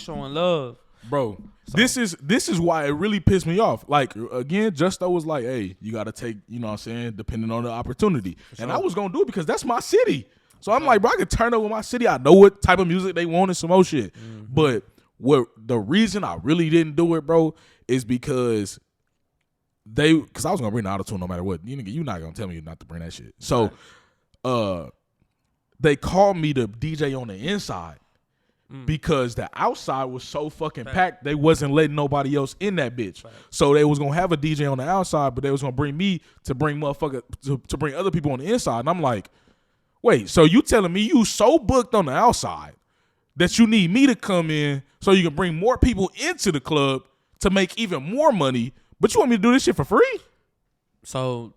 Speaker 4: showing love,
Speaker 1: bro. So. This is why it really pissed me off. Like again, Justo was like, "Hey, you gotta take, you know what I'm saying, depending on the opportunity." And I was gonna do it because that's my city. So I'm like, bro, I can turn up with my city. I know what type of music they want and some more shit. Mm-hmm. But the reason I really didn't do it, bro, is because because I was gonna bring the auto-tune no matter what. You're not gonna tell me not to bring that shit. So they called me to DJ on the inside because the outside was so fucking packed they wasn't letting nobody else in that bitch. So they was gonna have a DJ on the outside, but they was gonna bring me to bring to bring other people on the inside. And I'm like, wait, so you telling me you so booked on the outside that you need me to come in so you can bring more people into the club to make even more money? But you want me to do this shit for free?
Speaker 4: So,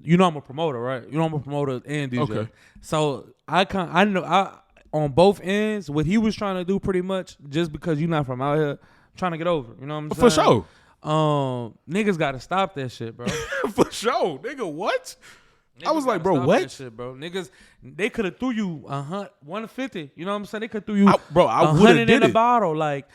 Speaker 4: you know I'm a promoter, right? You know I'm a promoter and DJ. Okay. So I know on both ends what he was trying to do pretty much just because you're not from out here trying to get over. You know what I'm saying?
Speaker 1: For sure.
Speaker 4: Niggas got to stop that shit, bro.
Speaker 1: For sure, nigga. What?
Speaker 4: Niggas
Speaker 1: I was like, bro, what?
Speaker 4: That shit, bro. Niggas, they could have threw you 150. You know what I'm saying? They could threw you
Speaker 1: I would have
Speaker 4: 100 in a bottle. Like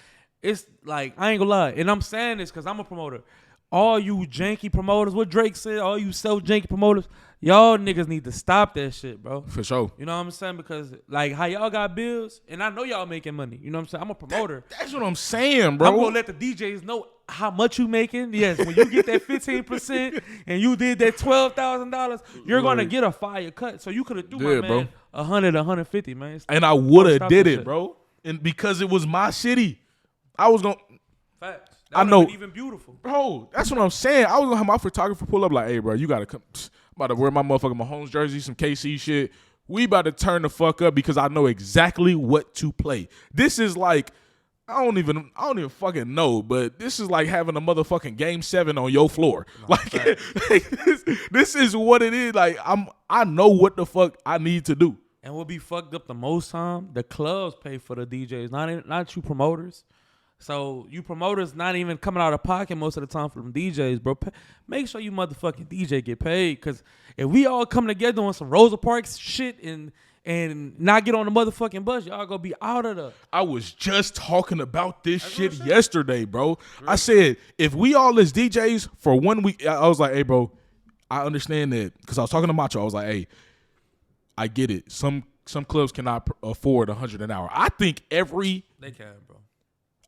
Speaker 4: it's like I ain't gonna lie, and I'm saying this because I'm a promoter. All you janky promoters, what Drake said, all you self-janky promoters, y'all niggas need to stop that shit, bro.
Speaker 1: For sure.
Speaker 4: You know what I'm saying? Because, like, how y'all got bills, and I know y'all making money. You know what I'm saying? I'm a promoter.
Speaker 1: That's what I'm saying, bro.
Speaker 4: I'm going to let the DJs know how much you making. Yes, when you get that 15% and you did that $12,000, you're going to get a fire cut. So you could have threw my man
Speaker 1: bro.
Speaker 4: 100, 150, man.
Speaker 1: And I would have did it, bro. And because it was my city, I was going to.
Speaker 4: Facts.
Speaker 1: I know,
Speaker 4: even beautiful,
Speaker 1: bro. That's what I'm saying. I was gonna have my photographer pull up like, "Hey, bro, you gotta come. I'm about to wear my motherfucking Mahomes jersey, some KC shit. We about to turn the fuck up because I know exactly what to play. This is like, I don't even fucking know, but this is like having a motherfucking Game 7 on your floor. No, like this is what it is. Like I know what the fuck I need to do.
Speaker 4: And what be fucked up the most time, the clubs pay for the DJs, not you promoters. So you promoters not even coming out of pocket most of the time for them DJs, bro. Make sure you motherfucking DJ get paid, because if we all come together on some Rosa Parks shit and not get on the motherfucking bus, y'all gonna be out of the.
Speaker 1: I was just talking about this shit yesterday, bro. Really? I said if we all as DJs for 1 week, I was like, hey, bro, I understand that, because I was talking to Macho. I was like, hey, I get it. Some clubs cannot afford $100 an hour. I think
Speaker 4: they can, bro.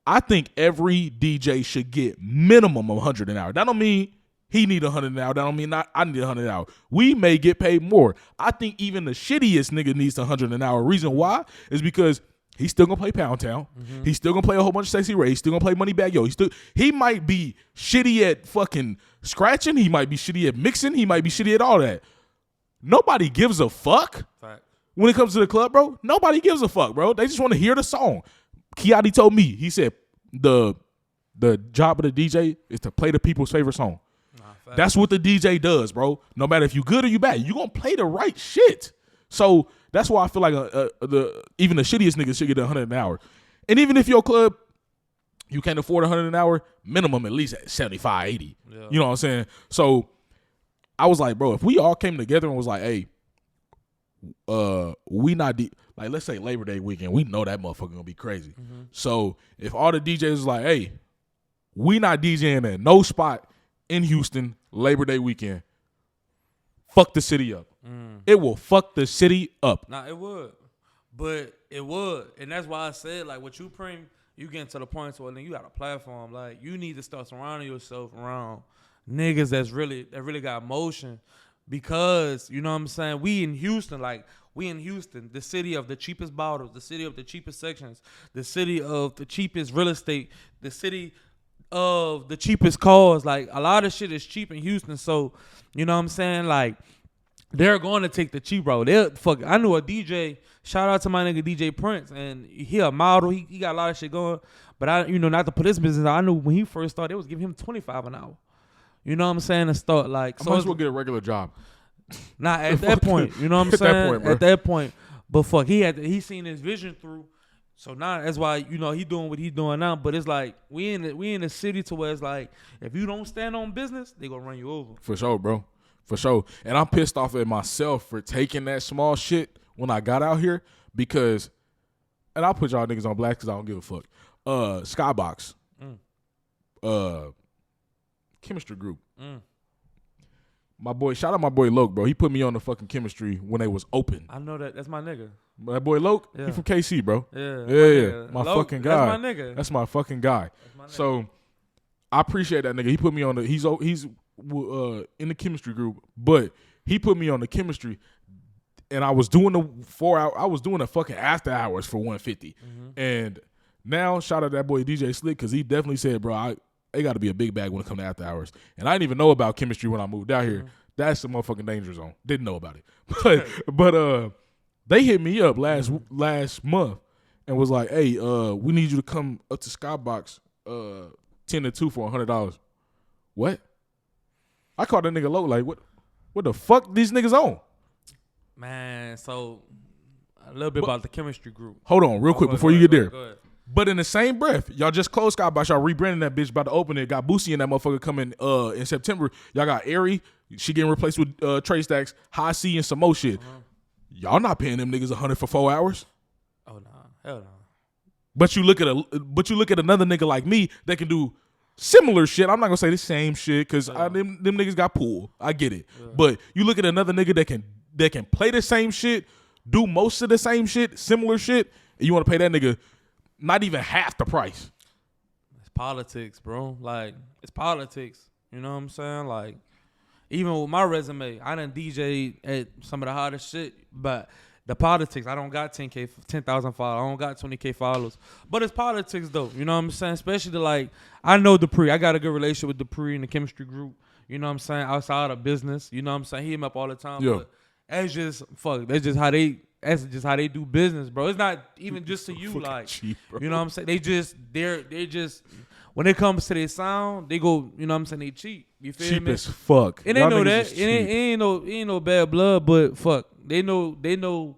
Speaker 1: I think every DJ should get minimum of $100 an hour. That don't mean he need $100 an hour. That don't mean I need $100 an hour. We may get paid more. I think even the shittiest nigga needs $100 an hour. Reason why is because he's still gonna play Pound Town. Mm-hmm. He's still gonna play a whole bunch of Sexy Ray. He's still gonna play Moneybag Yo. He might be shitty at fucking scratching. He might be shitty at mixing. He might be shitty at all that. Nobody gives a fuck.
Speaker 4: Fact.
Speaker 1: When it comes to the club, bro. Nobody gives a fuck, bro. They just want to hear the song. Kiati told me, he said the job of the DJ is to play the people's favorite song. That's what the DJ does, bro. No matter if you good or you bad, you gonna play the right shit. So that's why I feel like even the shittiest niggas should get $100 an hour. And even if your club, you can't afford $100 an hour, minimum at least at 75, 80. Yeah. You know what I'm saying? So I was like, bro, if we all came together and was like, hey, we not like, let's say Labor Day weekend, we know that motherfucker gonna be crazy. Mm-hmm. So if all the DJs was like, hey, we not DJing at no spot in Houston Labor Day weekend, fuck the city up. It will fuck the city up.
Speaker 4: Nah, it would. But it would. And that's why I said, like, what you Preme, you getting to the point where then you got a platform. Like, you need to start surrounding yourself around niggas that really got motion. Because, you know what I'm saying, we in Houston, the city of the cheapest bottles, the city of the cheapest sections, the city of the cheapest real estate, the city of the cheapest cars. Like, a lot of shit is cheap in Houston. So, you know what I'm saying, like, they're going to take the cheap route. They'll fuck. I knew a DJ. Shout out to my nigga DJ Prince, and he a model. He got a lot of shit going. But I, not to put his business out, I knew when he first started, they was giving him $25 an hour. You know what I'm saying? To start like,
Speaker 1: I might as well get a regular job.
Speaker 4: Nah, at that point, you know what I'm saying? At that point, but fuck, he seen his vision through. So now that's why he doing what he doing now. But it's like we in the city to where it's like if you don't stand on business, they gonna run you over.
Speaker 1: For sure, bro. For sure. And I'm pissed off at myself for taking that small shit when I got out here because, and I'll put y'all niggas on blast because I don't give a fuck. Skybox. Chemistry group. My boy, shout out my boy Loke, bro. He put me on the fucking chemistry when they was open.
Speaker 4: I know that. That's my nigga.
Speaker 1: My boy Loke,
Speaker 4: yeah.
Speaker 1: He from KC, bro.
Speaker 4: Yeah.
Speaker 1: My
Speaker 4: Loke,
Speaker 1: fucking guy.
Speaker 4: That's my nigga.
Speaker 1: That's my fucking guy. So I appreciate that nigga. He put me on the. He's in the chemistry group, but he put me on the chemistry, and I was doing the 4 hour. I was doing the fucking after hours for 150, and now shout out that boy DJ Slick because he definitely said, bro, they got to be a big bag when it comes to after hours. And I didn't even know about chemistry when I moved out here. That's the motherfucking danger zone. Didn't know about it. But they hit me up last month and was like, hey, we need you to come up to Skybox 10 to 2 for $100. What? I called that nigga low like, what the fuck these niggas on?
Speaker 4: Man, so a little bit about the chemistry group.
Speaker 1: Hold on real quick before you get there.
Speaker 4: Go ahead.
Speaker 1: But in the same breath, y'all just closed Skybox. Y'all rebranding that bitch, about to open it. Got Boosie and that motherfucker coming in September. Y'all got Airy. She getting replaced with Trey Stacks, High C, and some more shit. Y'all not paying them niggas $100 for 4 hours.
Speaker 4: Oh no, hell no.
Speaker 1: But you look at another nigga like me that can do similar shit. I'm not gonna say the same shit because them niggas got pool. I get it. Yeah. But you look at another nigga that can play the same shit, do most of the same shit, similar shit, and you want to pay that nigga not even half the price.
Speaker 4: It's politics, bro. Like, it's politics. You know what I'm saying? Like, even with my resume, I done DJ at some of the hottest shit, but the politics, I don't got 10,000 followers. I don't got 20K followers. But it's politics, though. You know what I'm saying? Especially like, I know Dupree. I got a good relationship with Dupree in the chemistry group. You know what I'm saying? Outside of business. You know what I'm saying? He hit me up all the time.
Speaker 1: Yeah.
Speaker 4: But that's just how they do business, bro. It's not even just to you, like,
Speaker 1: cheap,
Speaker 4: you know what I'm saying? They're just when it comes to their sound, they go, you know what I'm saying? They cheap. You feel
Speaker 1: cheap
Speaker 4: me?
Speaker 1: As fuck.
Speaker 4: And they know that. It ain't no bad blood, but fuck. They know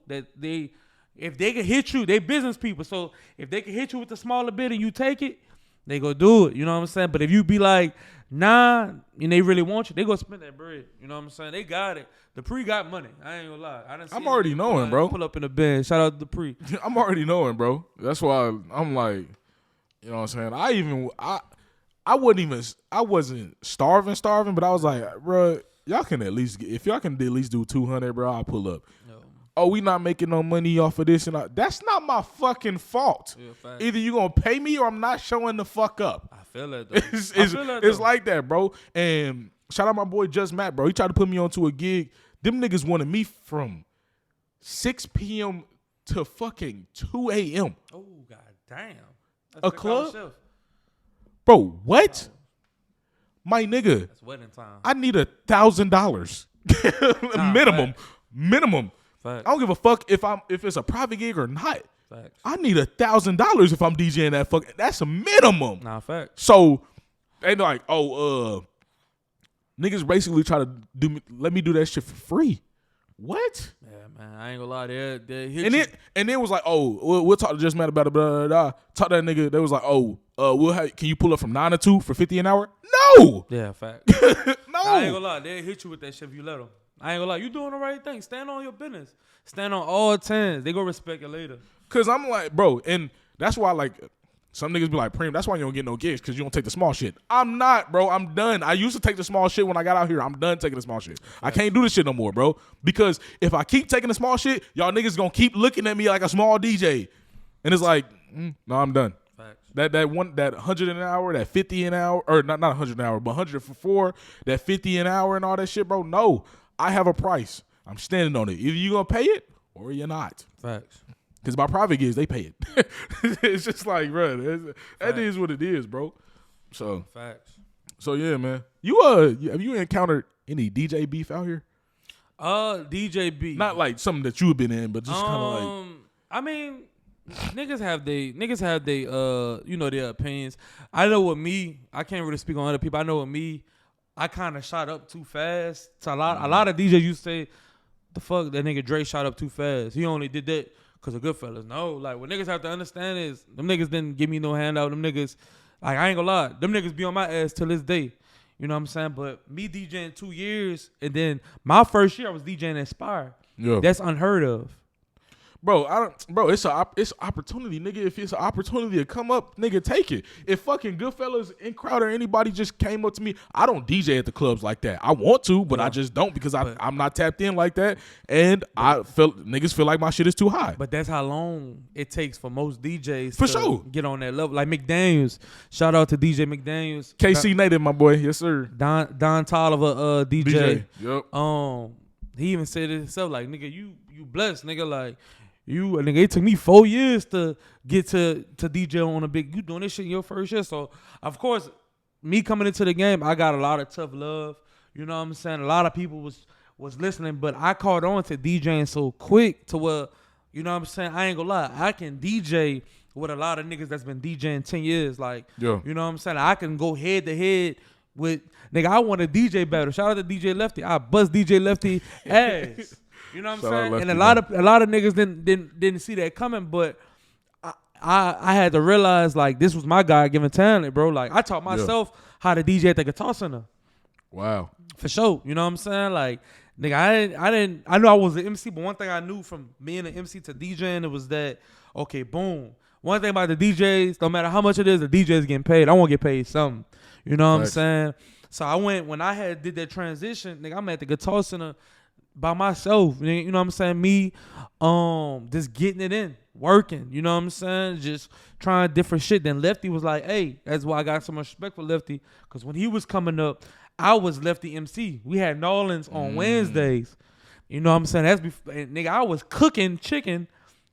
Speaker 4: that if they can hit you, they business people. So if they can hit you with the smaller bit and you take it, they go do it. You know what I'm saying? But if you be like, nah, and they really want you, they go spend that bread. You know what I'm saying? They got it. The Pre got money. I ain't gonna lie.
Speaker 1: I'm already knowing, bro.
Speaker 4: Pull up in the bin. Shout out to the Pre.
Speaker 1: I'm already knowing, bro. That's why I'm like, you know what I'm saying? I wasn't starving, but I was like, bro, y'all can at least if y'all can at least do 200, bro, I'll pull up. No. Oh, we not making no money off of this and that's not my fucking fault. Yeah, either you gonna pay me or I'm not showing the fuck up.
Speaker 4: I feel that though.
Speaker 1: It's like that, bro. And shout out my boy Just Matt, bro. He tried to put me onto a gig. Them niggas wanted me from 6 p.m. to fucking 2 a.m.
Speaker 4: Oh, god damn. That's
Speaker 1: a club? Bro, what? My nigga.
Speaker 4: That's wedding time.
Speaker 1: I need $1,000 minimum.
Speaker 4: Facts.
Speaker 1: Minimum.
Speaker 4: Facts.
Speaker 1: I don't give a fuck if it's a private gig or not.
Speaker 4: Facts.
Speaker 1: I need $1,000 if I'm DJing that fuck. That's a minimum.
Speaker 4: Nah, facts.
Speaker 1: So they like, niggas basically try to let me do that shit for free. What?
Speaker 4: Yeah, man. I ain't gonna lie. They hit
Speaker 1: and
Speaker 4: you.
Speaker 1: then it was like, we'll talk to Just Matt about it. Blah, blah, blah. Talk to that nigga. They was like, can you pull up from 9 to 2 for $50 an hour? No.
Speaker 4: Yeah, fact.
Speaker 1: No.
Speaker 4: I ain't gonna lie. They hit you with that shit if you let them. I ain't gonna lie. You doing the right thing. Stand on your business. Stand on all 10s. They gonna respect you later. Cause
Speaker 1: I'm like, bro, and that's why like some niggas be like, Preme, that's why you don't get no gigs, because you don't take the small shit. I'm not, bro. I'm done. I used to take the small shit when I got out here. I'm done taking the small shit. I can't do this shit no more, bro. Because if I keep taking the small shit, y'all niggas gonna keep looking at me like a small DJ. And it's like, no, I'm done.
Speaker 4: Facts.
Speaker 1: That 100 an hour, that 50 an hour, or not 100 an hour, but 100 for 4, that 50 an hour and all that shit, bro. No, I have a price. I'm standing on it. Either you gonna pay it or you're not.
Speaker 4: Facts.
Speaker 1: Because my private gigs, they pay it. It's just like, bro, that is what it is, bro. So,
Speaker 4: facts.
Speaker 1: So yeah, man. Have you encountered any DJ beef out here?
Speaker 4: DJ B.
Speaker 1: Not like something that you've been in, but just kind of like.
Speaker 4: I mean, niggas have they their opinions. I know with me, I can't really speak on other people. I know with me, I kind of shot up too fast. So a lot of DJs used to say, the fuck, that nigga Drae shot up too fast. He only did that because of Goodfellas. No, like what niggas have to understand is them niggas didn't give me no handout. Them niggas, like I ain't gonna lie, them niggas be on my ass till this day. You know what I'm saying? But me DJing 2 years, and then my first year I was DJing Inspire.
Speaker 1: Yeah.
Speaker 4: That's unheard of.
Speaker 1: Bro, it's opportunity, nigga. If it's an opportunity to come up, nigga, take it. If fucking Goodfellas and Crowder, anybody just came up to me, I don't DJ at the clubs like that. I want to, but I just don't because I'm not tapped in like that. And niggas feel like my shit is too high.
Speaker 4: But that's how long it takes for most DJs
Speaker 1: for
Speaker 4: to
Speaker 1: sure
Speaker 4: get on that level. Like McDaniels, shout out to DJ McDaniels,
Speaker 1: KC Native, my boy, yes sir.
Speaker 4: Don Tolliver, DJ.
Speaker 1: Yep.
Speaker 4: He even said it himself, like nigga, you blessed, nigga, like. Nigga, it took me 4 years to get to DJ on a big. You doing this shit in your first year, so of course, me coming into the game, I got a lot of tough love. You know what I'm saying? A lot of people was listening, but I caught on to DJing so quick to where, you know what I'm saying? I ain't gonna lie, I can DJ with a lot of niggas that's been DJing 10 years. Like, you know what I'm saying? I can go head to head with nigga. I want a DJ battle. Shout out to DJ Lefty. I bust DJ Lefty ass. You know what I'm saying? And a lot of niggas didn't see that coming, but I had to realize like this was my God-given talent, bro. Like I taught myself how to DJ at the Guitar Center.
Speaker 1: Wow.
Speaker 4: For sure. You know what I'm saying? Like nigga, I knew I was an MC, but one thing I knew from being an MC to DJing, it was that, okay, boom. One thing about the DJs, no matter how much it is, the DJ is getting paid. I want to get paid something. You know what I'm saying? So when I did that transition, nigga, I'm at the Guitar Center by myself, you know what I'm saying? Me, just getting it in, working, you know what I'm saying? Just trying different shit. Then Lefty was like, hey, that's why I got so much respect for Lefty. Because when he was coming up, I was Lefty MC. We had Nolans on Wednesdays. You know what I'm saying? That's before, nigga, I was cooking chicken,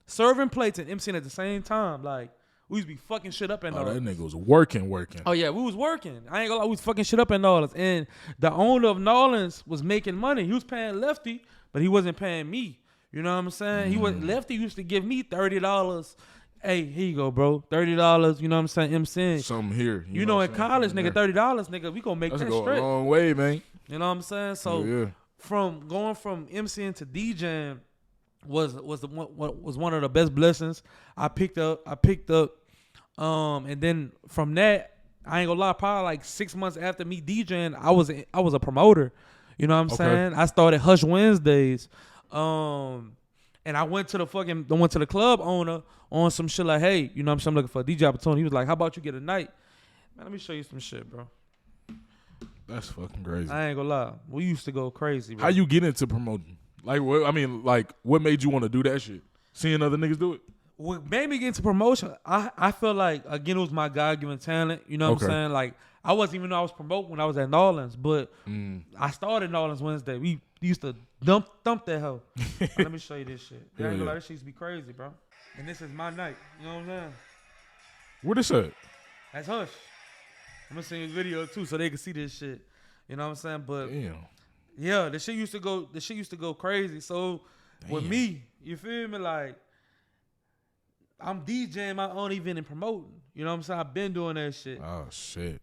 Speaker 4: serving plates, and MCing at the same time. Like, we used to be fucking shit up in Nolans.
Speaker 1: That nigga was working.
Speaker 4: Oh, yeah, we was working. I ain't gonna lie, we was fucking shit up in Nolans. And the owner of Nolans was making money. He was paying Lefty, but he wasn't paying me. You know what I'm saying? Lefty used to give me $30. Hey, here you go, bro. $30, you know what I'm saying? MCing.
Speaker 1: Something here.
Speaker 4: You know in college, nigga, $30, nigga, we gonna make that
Speaker 1: go
Speaker 4: straight.
Speaker 1: a long way, man.
Speaker 4: You know what I'm saying? So from going from MCing to DJing was one of the best blessings I picked up. And then from that, I ain't gonna lie, probably like 6 months after me DJing, I was a promoter. You know what I'm saying? I started Hush Wednesdays. And I went to the club owner on some shit like, hey, you know what I'm saying, I'm looking for a DJ opportunity. He was like, how about you get a night? Man, let me show you some shit, bro.
Speaker 1: That's fucking crazy.
Speaker 4: I ain't gonna lie. We used to go crazy, bro.
Speaker 1: How you get into promoting? Like, what made you want to do that shit? Seeing other niggas do it?
Speaker 4: What made me get into promotion, I feel like, again, it was my God-given talent. You know what I'm saying? Like, I wasn't even know I was promoting when I was at Nolans, but I started Nolans Wednesday. We used to thump that hoe. Let me show you this shit. I ain't gonna lie, this shit used to be crazy, bro. And this is my night. You know what I'm saying?
Speaker 1: Where this at?
Speaker 4: That's Hush. I'm gonna send you a video too so they can see this shit. You know what I'm saying? But yeah, the shit used to go crazy. So with me, you feel me? Like, I'm DJing my own event and promoting. You know what I'm saying? I've been doing that shit.
Speaker 1: Oh shit.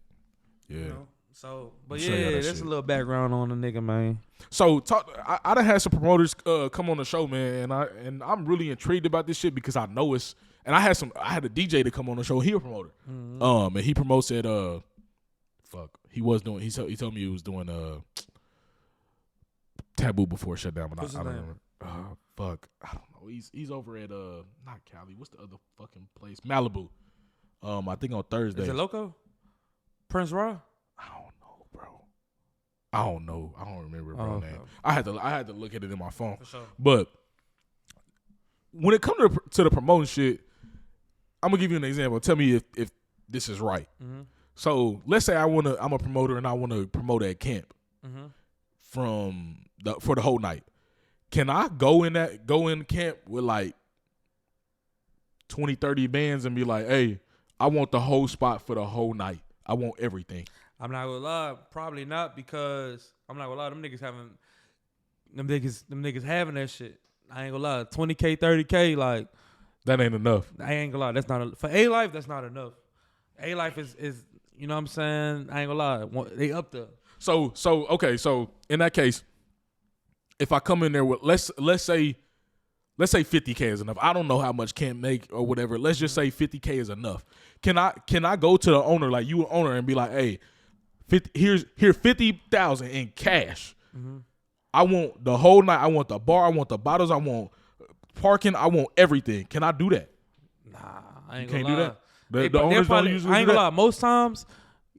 Speaker 1: Yeah.
Speaker 4: You know? So, but that's a little background on the nigga, man.
Speaker 1: So I done had some promoters come on the show, man, and I'm really intrigued about this shit because I know it's. And I had a DJ to come on the show. He a promoter, and he promotes at He told me he was doing Taboo before it shut down, but I don't remember. I don't know. He's over at not Cali. What's the other fucking place? Malibu. I think on Thursday.
Speaker 4: Is it Loco? Prince Raw?
Speaker 1: I don't know, bro. I don't know. I don't remember bro name.
Speaker 4: Okay.
Speaker 1: I had to look at it in my phone.
Speaker 4: For sure.
Speaker 1: But when it comes to the promoting shit, I'm gonna give you an example. Tell me if this is right. Mm-hmm. So let's say I'm a promoter and I want to promote at camp for the whole night. Can I go in camp with like 20, 30 bands and be like, hey, I want the whole spot for the whole night. I want everything.
Speaker 4: I'm not gonna lie, probably not, because I'm not gonna lie, them niggas haven't. them niggas having that shit. I ain't gonna lie, 20K, 30K, like
Speaker 1: that ain't enough.
Speaker 4: I ain't gonna lie, that's not for A Life. That's not enough. A Life is you know what I'm saying. I ain't gonna lie, they up there.
Speaker 1: So okay, so in that case, if I come in there with let's say 50K is enough. I don't know how much Camp make or whatever. Let's just say 50K is enough. Can I go to the owner, like you an owner, and be like, hey, here's 50,000 in cash. Mm-hmm. I want the whole night. I want the bar. I want the bottles. I want parking. I want everything. Can I do that?
Speaker 4: Nah, I ain't
Speaker 1: gonna
Speaker 4: gonna
Speaker 1: do
Speaker 4: lie.
Speaker 1: that. The owners don't usually
Speaker 4: I ain't
Speaker 1: do
Speaker 4: gonna
Speaker 1: that.
Speaker 4: lie. Most times,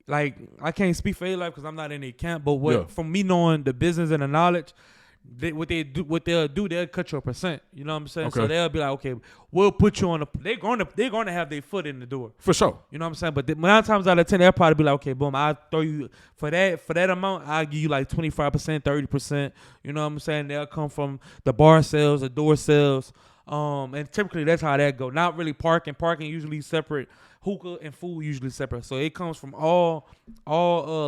Speaker 4: like I can't speak for A-Life because I'm not in the camp. But from me knowing the business and the knowledge, what they'll do, they'll cut you a percent. You know what I'm saying?
Speaker 1: Okay.
Speaker 4: So they'll be like, okay, we'll put you on the. They're gonna have their foot in the door
Speaker 1: For sure.
Speaker 4: You know what I'm saying? But 9 times out of 10, they'll probably be like, okay, boom, I'll throw you for that amount. I'll give you like 25%, 30%. You know what I'm saying? They'll come from the bar sales, the door sales, and typically that's how that go. Not really parking. Parking usually separate. Hookah and food usually separate. So it comes from all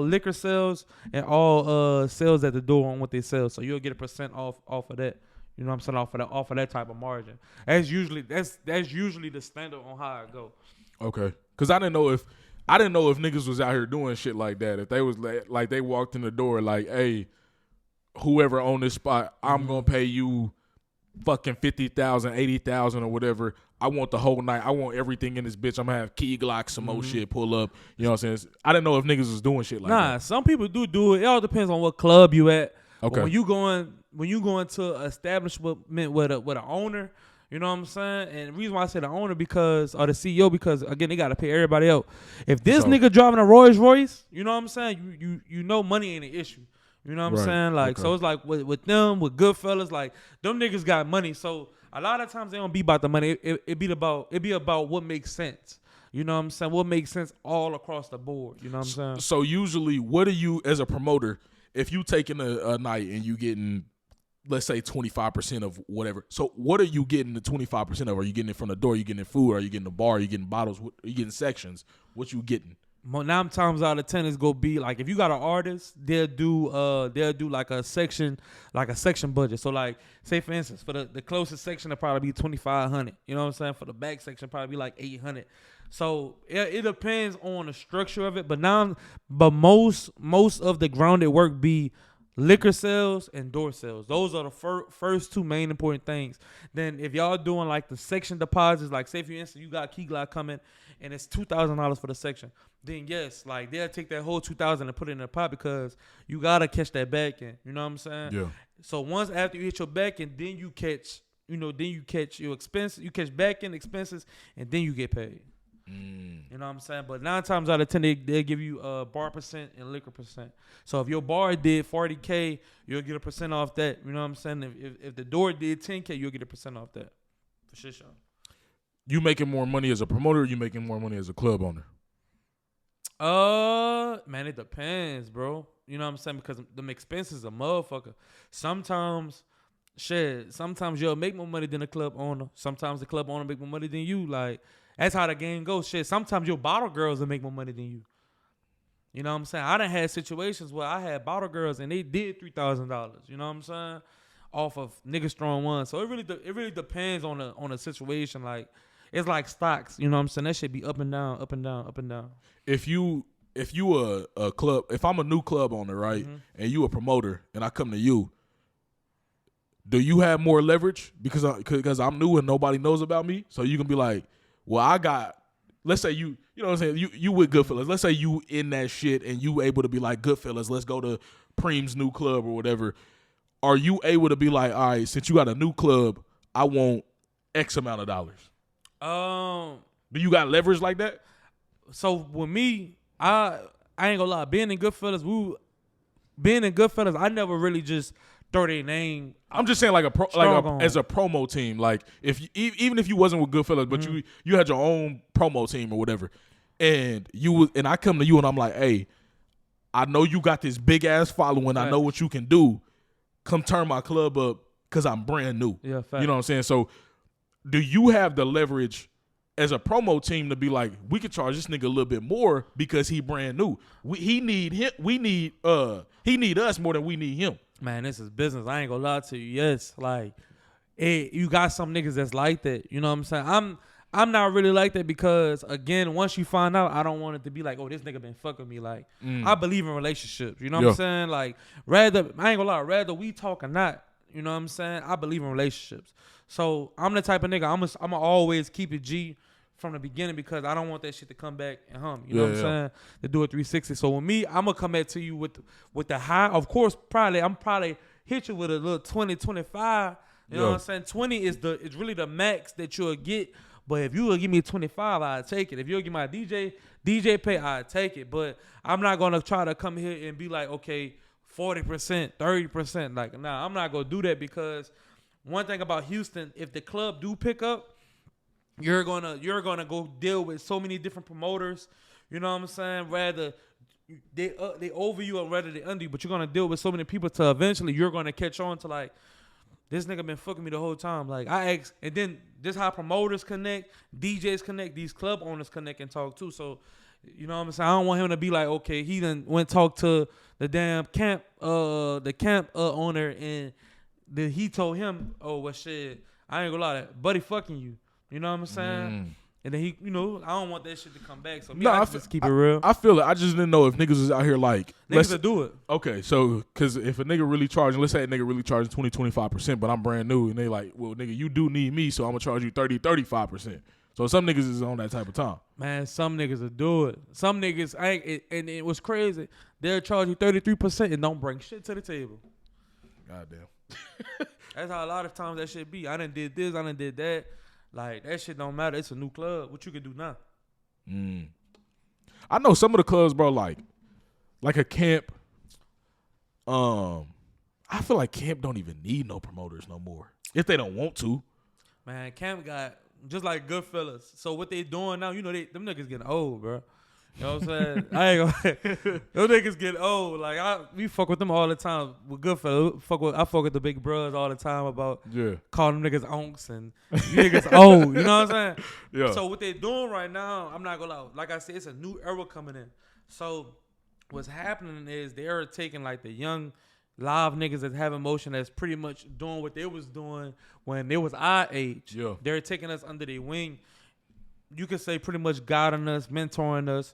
Speaker 4: liquor sales and all sales at the door on what they sell. So you'll get a percent off of that. You know what I'm saying? Off of that type of margin. That's usually the standard on how it go.
Speaker 1: Okay. Cause I didn't know if niggas was out here doing shit like that. If they was like they walked in the door like, hey, whoever own this spot, I'm gonna pay you fucking 50,000, 80,000 or whatever. I want the whole night. I want everything in this bitch. I'm gonna have key Glock, some more shit, pull up. You know what I'm saying? I didn't know if niggas was doing shit like that.
Speaker 4: Nah, some people do it. It all depends on what club you at.
Speaker 1: Okay.
Speaker 4: But when you go into an establishment with an owner, you know what I'm saying? And the reason why I say the owner or the CEO because again they gotta pay everybody else. If this nigga driving a Rolls Royce, you know what I'm saying? You know money ain't an issue. You know what I'm saying? Like so it's like with them, with Goodfellas, like them niggas got money. So a lot of times they don't be about the money. It be about what makes sense. You know what I'm saying? What makes sense all across the board. You know what I'm saying?
Speaker 1: So usually, what are you as a promoter? If you taking a night and you getting, let's say 25% of whatever. So what are you getting the 25% of? Are you getting it from the door? Are you getting food? Are you getting the bar? Are you getting bottles? Are you getting sections? What you getting?
Speaker 4: 9 times out of 10 is gonna be like if you got an artist, they'll do like a section budget. So like say for instance, for the closest section it'll probably be 2,500. You know what I'm saying? For the back section probably be like 800. So it depends on the structure of it. But most of the grounded work be liquor sales and door sales. Those are the first two main important things. Then if y'all doing like the section deposits, like say for instance you got Key Glock coming and it's $2,000 for the section, then yes, like they'll take that whole $2,000 and put it in the pot because you gotta catch that back end. You know what I'm saying?
Speaker 1: Yeah.
Speaker 4: So once after you hit your back end, then you catch your expenses, you catch back end expenses, and then you get paid. You know what I'm saying? But 9 times out of 10, they'll give you bar percent and liquor percent. So if your bar did 40K, you'll get a percent off that. You know what I'm saying? If the door did 10K, you'll get a percent off that. For sure.
Speaker 1: You making more money as a promoter or you making more money as a club owner?
Speaker 4: Man, it depends, bro. You know what I'm saying? Because them expenses are motherfucker. Sometimes you'll make more money than the club owner. Sometimes the club owner make more money than you. Like, that's how the game goes. Shit, sometimes your bottle girls will make more money than you. You know what I'm saying? I done had situations where I had bottle girls and they did $3,000. You know what I'm saying? Off of nigga strong one. So it really depends on the situation. Like, it's like stocks. You know what I'm saying? That shit be up and down, up and down, up and down.
Speaker 1: If you a club, if I'm a new club owner, right, and you a promoter, and I come to you, do you have more leverage because I'm new and nobody knows about me? So you can be like, well, I got. Let's say you know what I'm saying. You with Goodfellas. Let's say you in that shit and you able to be like Goodfellas. Let's go to Preme's new club or whatever. Are you able to be like, all right, since you got a new club, I want X amount of dollars? Do you got leverage like that?
Speaker 4: So with me, I ain't gonna lie. Being in Goodfellas, I never really just throw their name.
Speaker 1: I'm just saying as a promo team. Like even if you wasn't with Goodfellas, but you had your own promo team or whatever, and I come to you and I'm like, hey, I know you got this big ass following. Right. I know what you can do. Come turn my club up because I'm brand new.
Speaker 4: Yeah, fact.
Speaker 1: You know what I'm saying? So do you have the leverage as a promo team to be like, we could charge this nigga a little bit more because he brand new. He need us more than we need him.
Speaker 4: Man, this is business. I ain't gonna lie to you. Yes, like, you got some niggas that's like that. You know what I'm saying? I'm not really like that because, again, once you find out, I don't want it to be like, oh, this nigga been fucking me. Like, I believe in relationships. You know what I'm saying? Like, I ain't gonna lie, rather we talk or not, you know what I'm saying? I believe in relationships. So I'm the type of nigga, I'm gonna always keep it G from the beginning because I don't want that shit to come back and hum. You know what I'm saying? To do a 360. So with me, I'm gonna come back to you with the high. Of course, I'm probably hit you with a little 20, 25. You know what I'm saying? 20 is really the max that you'll get. But if you will give me 25, I'd take it. If you'll give my DJ pay, I'd take it. But I'm not gonna try to come here and be like, okay, 40%, 30%. Like, nah, I'm not gonna do that because one thing about Houston, if the club do pick up, you're gonna go deal with so many different promoters. You know what I'm saying? Rather they over you or rather they under you, but you're gonna deal with so many people till eventually you're gonna catch on to like, this nigga been fucking me the whole time. Like, I ask, and then this how promoters connect, DJs connect, these club owners connect and talk too. So, you know what I'm saying? I don't want him to be like, okay, he done went talk to the damn camp, owner, and then he told him, oh, well, shit, I ain't gonna lie, that buddy fucking you. You know what I'm saying? And then he, I don't want that shit to come back. So I just keep it real.
Speaker 1: I feel it. I just didn't know if niggas was out here like
Speaker 4: niggas will do it.
Speaker 1: Okay, so because if a nigga really charging, let's say a nigga really charging 20-25%, but I'm brand new, and they like, well, nigga, you do need me, so I'm gonna charge you 30-35%. So some niggas is on that type of time.
Speaker 4: Man, some niggas will do it. Some niggas and it was crazy. They'll charge you 33% and don't bring shit to the table.
Speaker 1: Goddamn.
Speaker 4: That's how a lot of times that shit be. I done did this, I done did that. Like, that shit don't matter. It's a new club. What you can do now?
Speaker 1: I know some of the clubs, bro, like a camp. I feel like camp don't even need no promoters no more if they don't want to.
Speaker 4: Man, camp got just like Goodfellas. So what they doing now? You know, them niggas getting old, bro. You know what I'm saying? I ain't gonna. Those niggas get old. Like we fuck with them all the time. With Goodfellas, I fuck with the big bros all the time about calling them niggas onks and niggas old. You know what I'm saying? Yeah. So what they doing right now, I'm not gonna lie. Like I said, it's a new era coming in. So what's happening is they're taking like the young live niggas that have emotion that's pretty much doing what they was doing when they was our age. Yeah. They're taking us under their wing. You could say pretty much guiding us, mentoring us,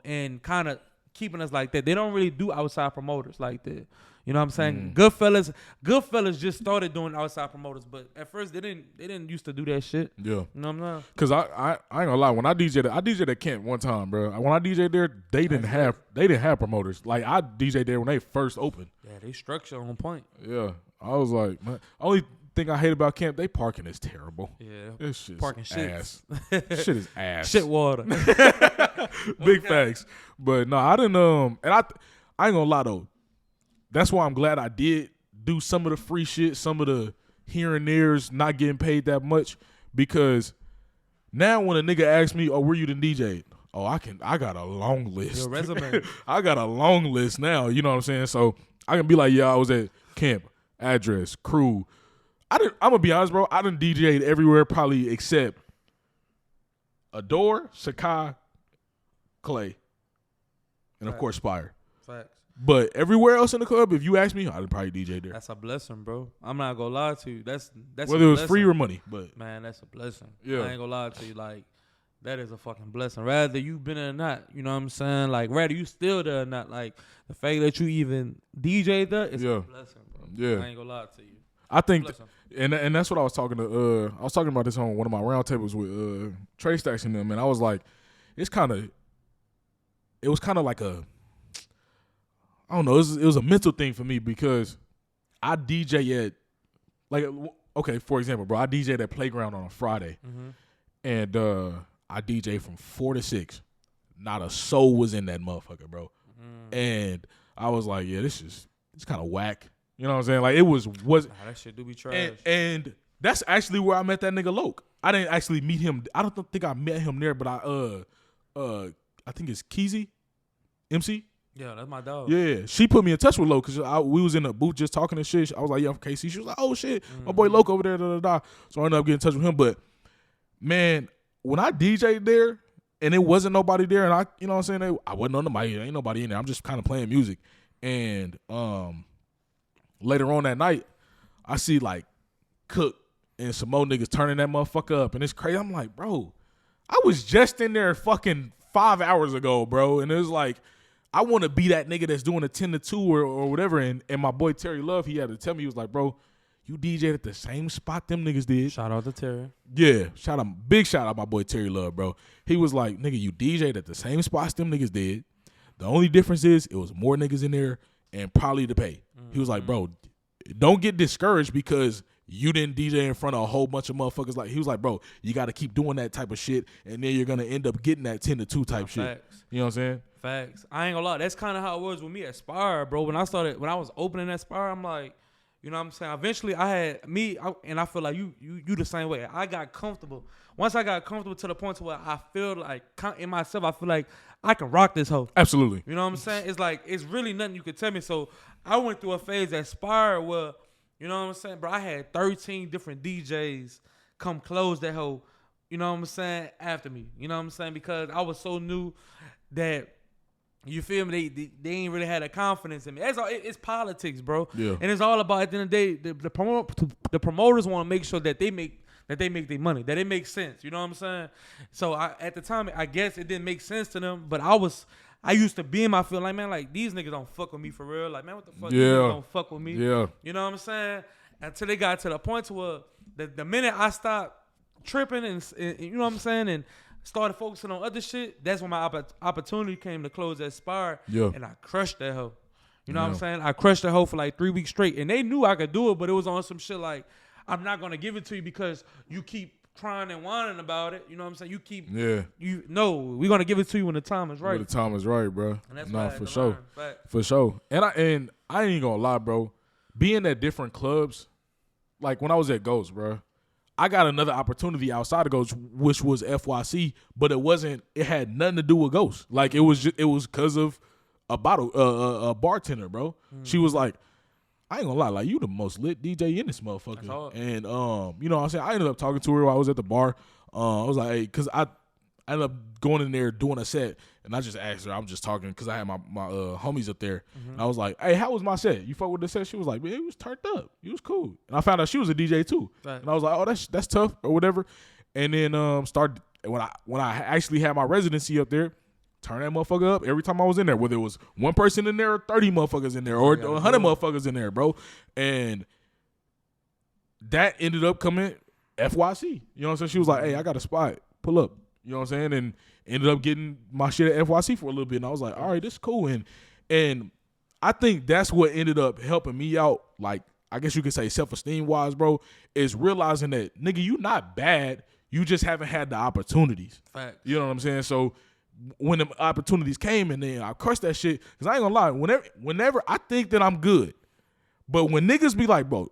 Speaker 4: and kind of keeping us like that. They don't really do outside promoters like that. You know what I'm saying? Goodfellas just started doing outside promoters, but at first they didn't used to do that shit. Yeah. You know what I'm saying?
Speaker 1: Cause I ain't gonna lie, when I DJ'd at camp one time, bro. When I DJ'd there, they didn't have promoters. Like I DJ'd there when they first opened.
Speaker 4: Yeah, they structure on point.
Speaker 1: Yeah. I was like, man, only thing I hate about camp, they parking is terrible.
Speaker 4: Yeah,
Speaker 1: this shit's
Speaker 4: parking
Speaker 1: ass. Shit is ass.
Speaker 4: Shit water.
Speaker 1: Big facts. But no, I didn't. And I ain't gonna lie though. That's why I'm glad I did do some of the free shit, some of the here and there's not getting paid that much, because now when a nigga asks me, "Oh, where you the DJ?" Oh, I got a long list.
Speaker 4: Your resume.
Speaker 1: I got a long list now. You know what I'm saying? So I can be like, yeah, I was at camp, address, crew. I'm gonna be honest, bro. I done DJ'd everywhere probably except Adore, Sakai, Clay, and of course Spire.
Speaker 4: Facts.
Speaker 1: But everywhere else in the club, if you ask me, I'd probably DJ there.
Speaker 4: That's a blessing, bro. I'm not gonna lie to you. That's
Speaker 1: whether it was free or money, but
Speaker 4: man, that's a blessing. Yeah, I ain't gonna lie to you. Like, that is a fucking blessing. Rather you been there or not, you know what I'm saying? Like, rather you still there or not. Like, the fact that you even DJ there is a blessing, bro. Yeah, I ain't gonna lie to you.
Speaker 1: I think, and that's what I was talking to. I was talking about this on one of my roundtables with Trey Stacks and them, and I was like, it was kind of like a, I don't know, it was a mental thing for me, because I DJ at, like, okay, for example, bro, I DJ at Playground on a Friday, and I DJ from 4 to 6. Not a soul was in that motherfucker, bro, and I was like, yeah, it's kind of whack. You know what I'm saying? Like, it was
Speaker 4: nah, that shit do be trash.
Speaker 1: And that's actually where I met that nigga Loke. I didn't actually meet him. I don't think I met him there, but I think it's Keezy, MC.
Speaker 4: Yeah, that's my dog.
Speaker 1: Yeah, she put me in touch with Loke because we was in the booth just talking and shit. I was like, yeah, I'm KC. She was like, oh shit, my boy Loke over there, da da da. So I ended up getting in touch with him. But man, when I DJ'd there and it wasn't nobody there, and you know what I'm saying, I wasn't on nobody, ain't nobody in there. I'm just kind of playing music, and later on that night, I see like Cook and some more niggas turning that motherfucker up, and it's crazy. I'm like, bro, I was just in there fucking 5 hours ago, bro, and it was like, I want to be that nigga that's doing a 10 to 2 or whatever. And my boy Terry Love, he had to tell me, he was like, bro, you DJ'd at the same spot them niggas did.
Speaker 4: Shout out to Terry.
Speaker 1: Yeah, big shout out my boy Terry Love, bro. He was like, nigga, you DJ'd at the same spots them niggas did. The only difference is it was more niggas in there and probably to pay. He was like, bro, don't get discouraged because you didn't DJ in front of a whole bunch of motherfuckers. Like, he was like, bro, you got to keep doing that type of shit, and then you're going to end up getting that 10 to 2 type shit.
Speaker 4: Facts.
Speaker 1: You know what I'm saying?
Speaker 4: Facts. I ain't gonna lie. That's kind of how it was with me at Spire, bro. When I was opening at Spire, I'm like, you know what I'm saying? Eventually, and I feel like you the same way. I got comfortable. Once I got comfortable to the point to where I feel like in myself, I feel like I can rock this hoe.
Speaker 1: Absolutely.
Speaker 4: You know what I'm saying? It's like, it's really nothing you could tell me. So I went through a phase at Spire where, you know what I'm saying, bro, I had 13 different DJs come close that hoe, you know what I'm saying, after me. You know what I'm saying? Because I was so new that, you feel me? They ain't really had a confidence in me. It's politics, bro.
Speaker 1: Yeah. And
Speaker 4: it's all about, at the end of the day, the promoters want to make sure that they make their money, that it makes sense. You know what I'm saying? So at the time, I guess it didn't make sense to them, but I used to be in my feel like, man, like, these niggas don't fuck with me for real. Like, man, what the fuck? These niggas don't fuck with me.
Speaker 1: Yeah.
Speaker 4: You know what I'm saying? Until they got to the point to where the minute I stopped tripping and you know what I'm saying, and started focusing on other shit, that's when my opportunity came to close that Spire.
Speaker 1: Yeah.
Speaker 4: And I crushed that hoe. You know what I'm saying? I crushed that hoe for like 3 weeks straight. And they knew I could do it, but it was on some shit like, I'm not going to give it to you because you keep crying and whining about it. You know what I'm saying? We're going to give it to you when the time is right.
Speaker 1: When the time is right, bro.
Speaker 4: And that's
Speaker 1: no, for sure. For sure. And I ain't going to lie, bro. Being at different clubs, like when I was at Ghost, bro, I got another opportunity outside of Ghost, which was FYC, but it had nothing to do with Ghost. Like, it was because of a bartender, bro. She was like, I ain't gonna lie, like, you the most lit DJ in this motherfucker. And you know what I'm saying? I ended up talking to her while I was at the bar. I was like, hey, because I ended up going in there doing a set, and I just asked her, I'm just talking because I had my homies up there. And I was like, hey, how was my set? You fuck with the set? She was like, man, it was turned up. It was cool. And I found out she was a DJ too. Right. And I was like, oh, that's tough or whatever. And then when I actually had my residency up there, turn that motherfucker up every time I was in there, whether it was one person in there or 30 motherfuckers in there or 100 motherfuckers in there, bro. And that ended up coming FYC. You know what I'm saying? She was like, hey, I got a spot. Pull up. You know what I'm saying? And ended up getting my shit at FYC for a little bit. And I was like, all right, this is cool. And I think that's what ended up helping me out, like, I guess you could say self-esteem wise, bro, is realizing that, nigga, you not bad. You just haven't had the opportunities.
Speaker 4: Facts.
Speaker 1: You know what I'm saying? So when the opportunities came and then I crushed that shit, because I ain't gonna lie, whenever I think that I'm good, but when niggas be like, bro,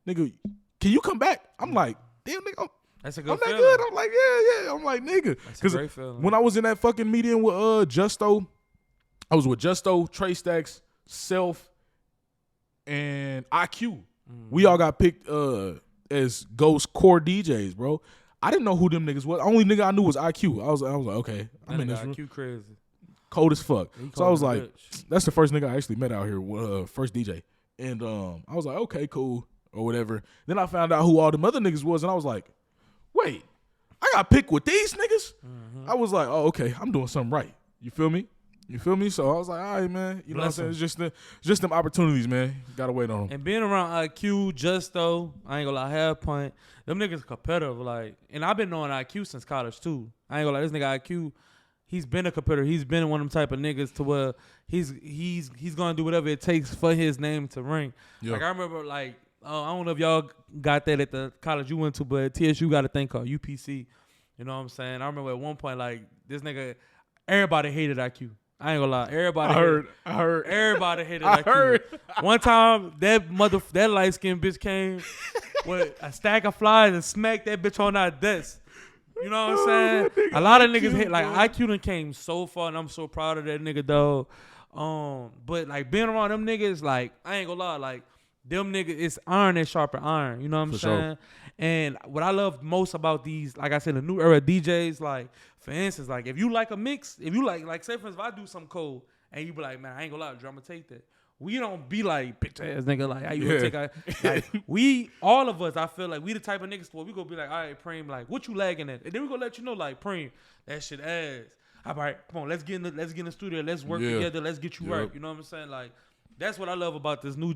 Speaker 1: nigga, can you come back? I'm like, damn, nigga,
Speaker 4: that's a good
Speaker 1: I'm that
Speaker 4: feeling.
Speaker 1: good. I'm like, yeah. I'm like, nigga.
Speaker 4: That's a great feeling.
Speaker 1: When I was in that fucking meeting with Justo, I was with Justo, Trey Stacks, Self, and IQ. We all got picked as Ghost core DJs, bro. I didn't know who them niggas was. The only nigga I knew was IQ. I was like, okay, I'm in this room.
Speaker 4: IQ crazy.
Speaker 1: Cold as fuck. So I was like,
Speaker 4: bitch.
Speaker 1: that's the first nigga I actually met out here, first DJ. And I was like, okay, cool, or whatever. Then I found out who all them other niggas was, and I was like, wait, I got picked with these niggas? I was like, oh, okay, I'm doing something right. You feel me? So I was like, all right, man. You know what I'm saying? It's just them opportunities, man. You gotta wait on them.
Speaker 4: And being around IQ, Justo, I ain't gonna lie, Half Pint, them niggas competitive, like, and I've been knowing IQ since college too. I ain't gonna lie, this nigga IQ, he's been a competitor. He's been one of them type of niggas to where he's gonna do whatever it takes for his name to ring. Yeah. Like, I remember, like, I don't know if y'all got that at the college you went to, but TSU got a thing called UPC. You know what I'm saying? I remember at one point, like, this nigga, everybody hated IQ. I ain't gonna lie. Everybody
Speaker 1: I heard.
Speaker 4: Everybody hated IQ. One time, that light-skinned bitch came with a stack of flies and smacked that bitch on our desk. You know what I'm saying? A lot of niggas hate, like, IQ done came so far, and I'm so proud of that nigga, dog. But, like, being around them niggas, like, I ain't gonna lie, like, them niggas, it's iron that sharpen iron. You know what I'm saying? Sure. And what I love most about these, like I said, the new era DJs, like, for instance, like, if you like a mix, if you like say, for instance, if I do something cold, and you be like, man, I ain't gonna lie, Dre, I'm gonna take that. we don't be like bitch ass nigga. Like how you gonna take our, like we all of us. I feel like we the type of niggas where we gonna be like, all right, Preme, like what you lagging at, and then we gonna let you know like Preme, that shit ass. All right, come on, let's get in the studio, let's work together, let's get you right. You know what I'm saying? Like that's what I love about this new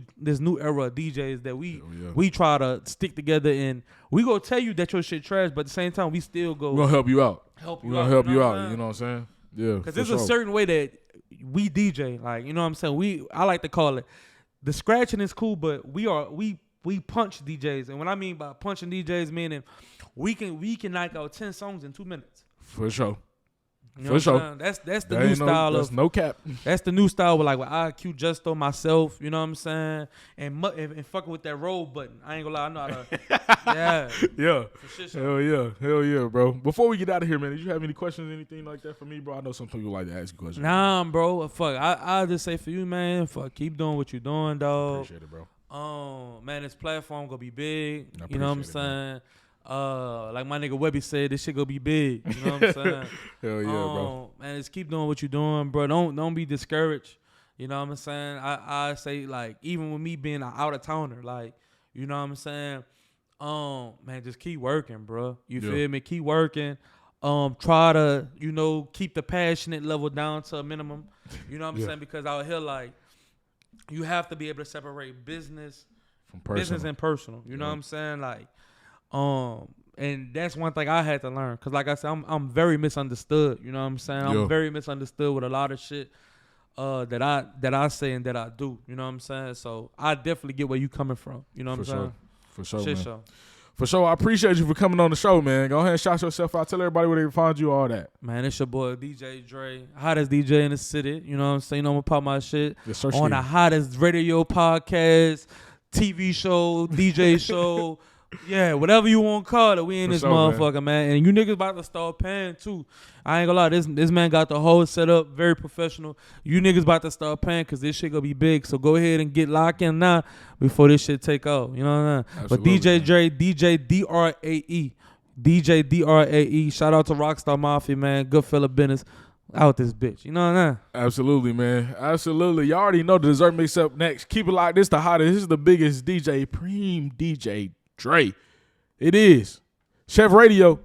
Speaker 4: era of DJs that we try to stick together and we gonna tell you that your shit trash, but at the same time we still go.
Speaker 1: We're gonna help you out.
Speaker 4: We're gonna help you out.
Speaker 1: You know what I'm saying? Yeah.
Speaker 4: Because there's a certain way that we DJ, like you know what I'm saying. I like to call it the scratching is cool, but we punch DJs, and what I mean by punching DJs meaning we can knock out 10 songs in 2 minutes.
Speaker 1: For sure.
Speaker 4: You know for sure. That's the new style
Speaker 1: that's no cap.
Speaker 4: That's the new style with IQ Justo myself, you know what I'm saying? And fucking with that roll button. I ain't gonna lie, I know how to
Speaker 1: Yeah.
Speaker 4: For sure.
Speaker 1: Hell yeah, bro. Before we get out of here, man, did you have any questions, anything like that for me, bro? I know some people like to ask you questions.
Speaker 4: Nah, bro. Fuck. I'll just say for you, man, fuck, keep doing what you're doing, dog.
Speaker 1: Appreciate it, bro.
Speaker 4: Man, this platform gonna be big. You know what I'm saying? Like my nigga Webby said, this shit gonna be big. You know what I'm saying?
Speaker 1: Hell yeah, bro.
Speaker 4: Man, just keep doing what you're doing, bro. Don't be discouraged. You know what I'm saying? I say like even with me being an out of towner, like you know what I'm saying? Man, just keep working, bro. You feel me? Keep working. Try to keep the passionate level down to a minimum. You know what I'm saying? Because out here, like you have to be able to separate business
Speaker 1: from personal.
Speaker 4: Business and personal. You know what I'm saying? Like. And that's one thing I had to learn, cause like I said, I'm very misunderstood. You know what I'm saying? I'm very misunderstood with a lot of shit that I say and that I do. You know what I'm saying? So I definitely get where you coming from. You know what I'm saying?
Speaker 1: For sure,
Speaker 4: shit
Speaker 1: man.
Speaker 4: Show.
Speaker 1: For sure. I appreciate you for coming on the show, man. Go ahead and shout yourself out. Tell everybody where they can find you, all that.
Speaker 4: Man, it's your boy DJ Drae, hottest DJ in the city. You know what I'm saying? I'm gonna pop my shit on the hottest radio podcast, TV show, DJ show. Yeah, whatever you want to call it, we in this motherfucker, man. And you niggas about to start paying too. I ain't gonna lie, this man got the whole setup, very professional. You niggas about to start paying because this shit gonna be big. So go ahead and get locked in now before this shit take off. You know what I'm saying? But DJ Drae, DJ Drae, DJ Drae. Shout out to Rockstar Mafia, man. Good fella business. Out this bitch. You know what I'm saying?
Speaker 1: Absolutely, man. Absolutely. Y'all already know the dessert mix up next. Keep it like this, the hottest. This is the biggest DJ, Preme DJ Drae. It is SHEF Radio.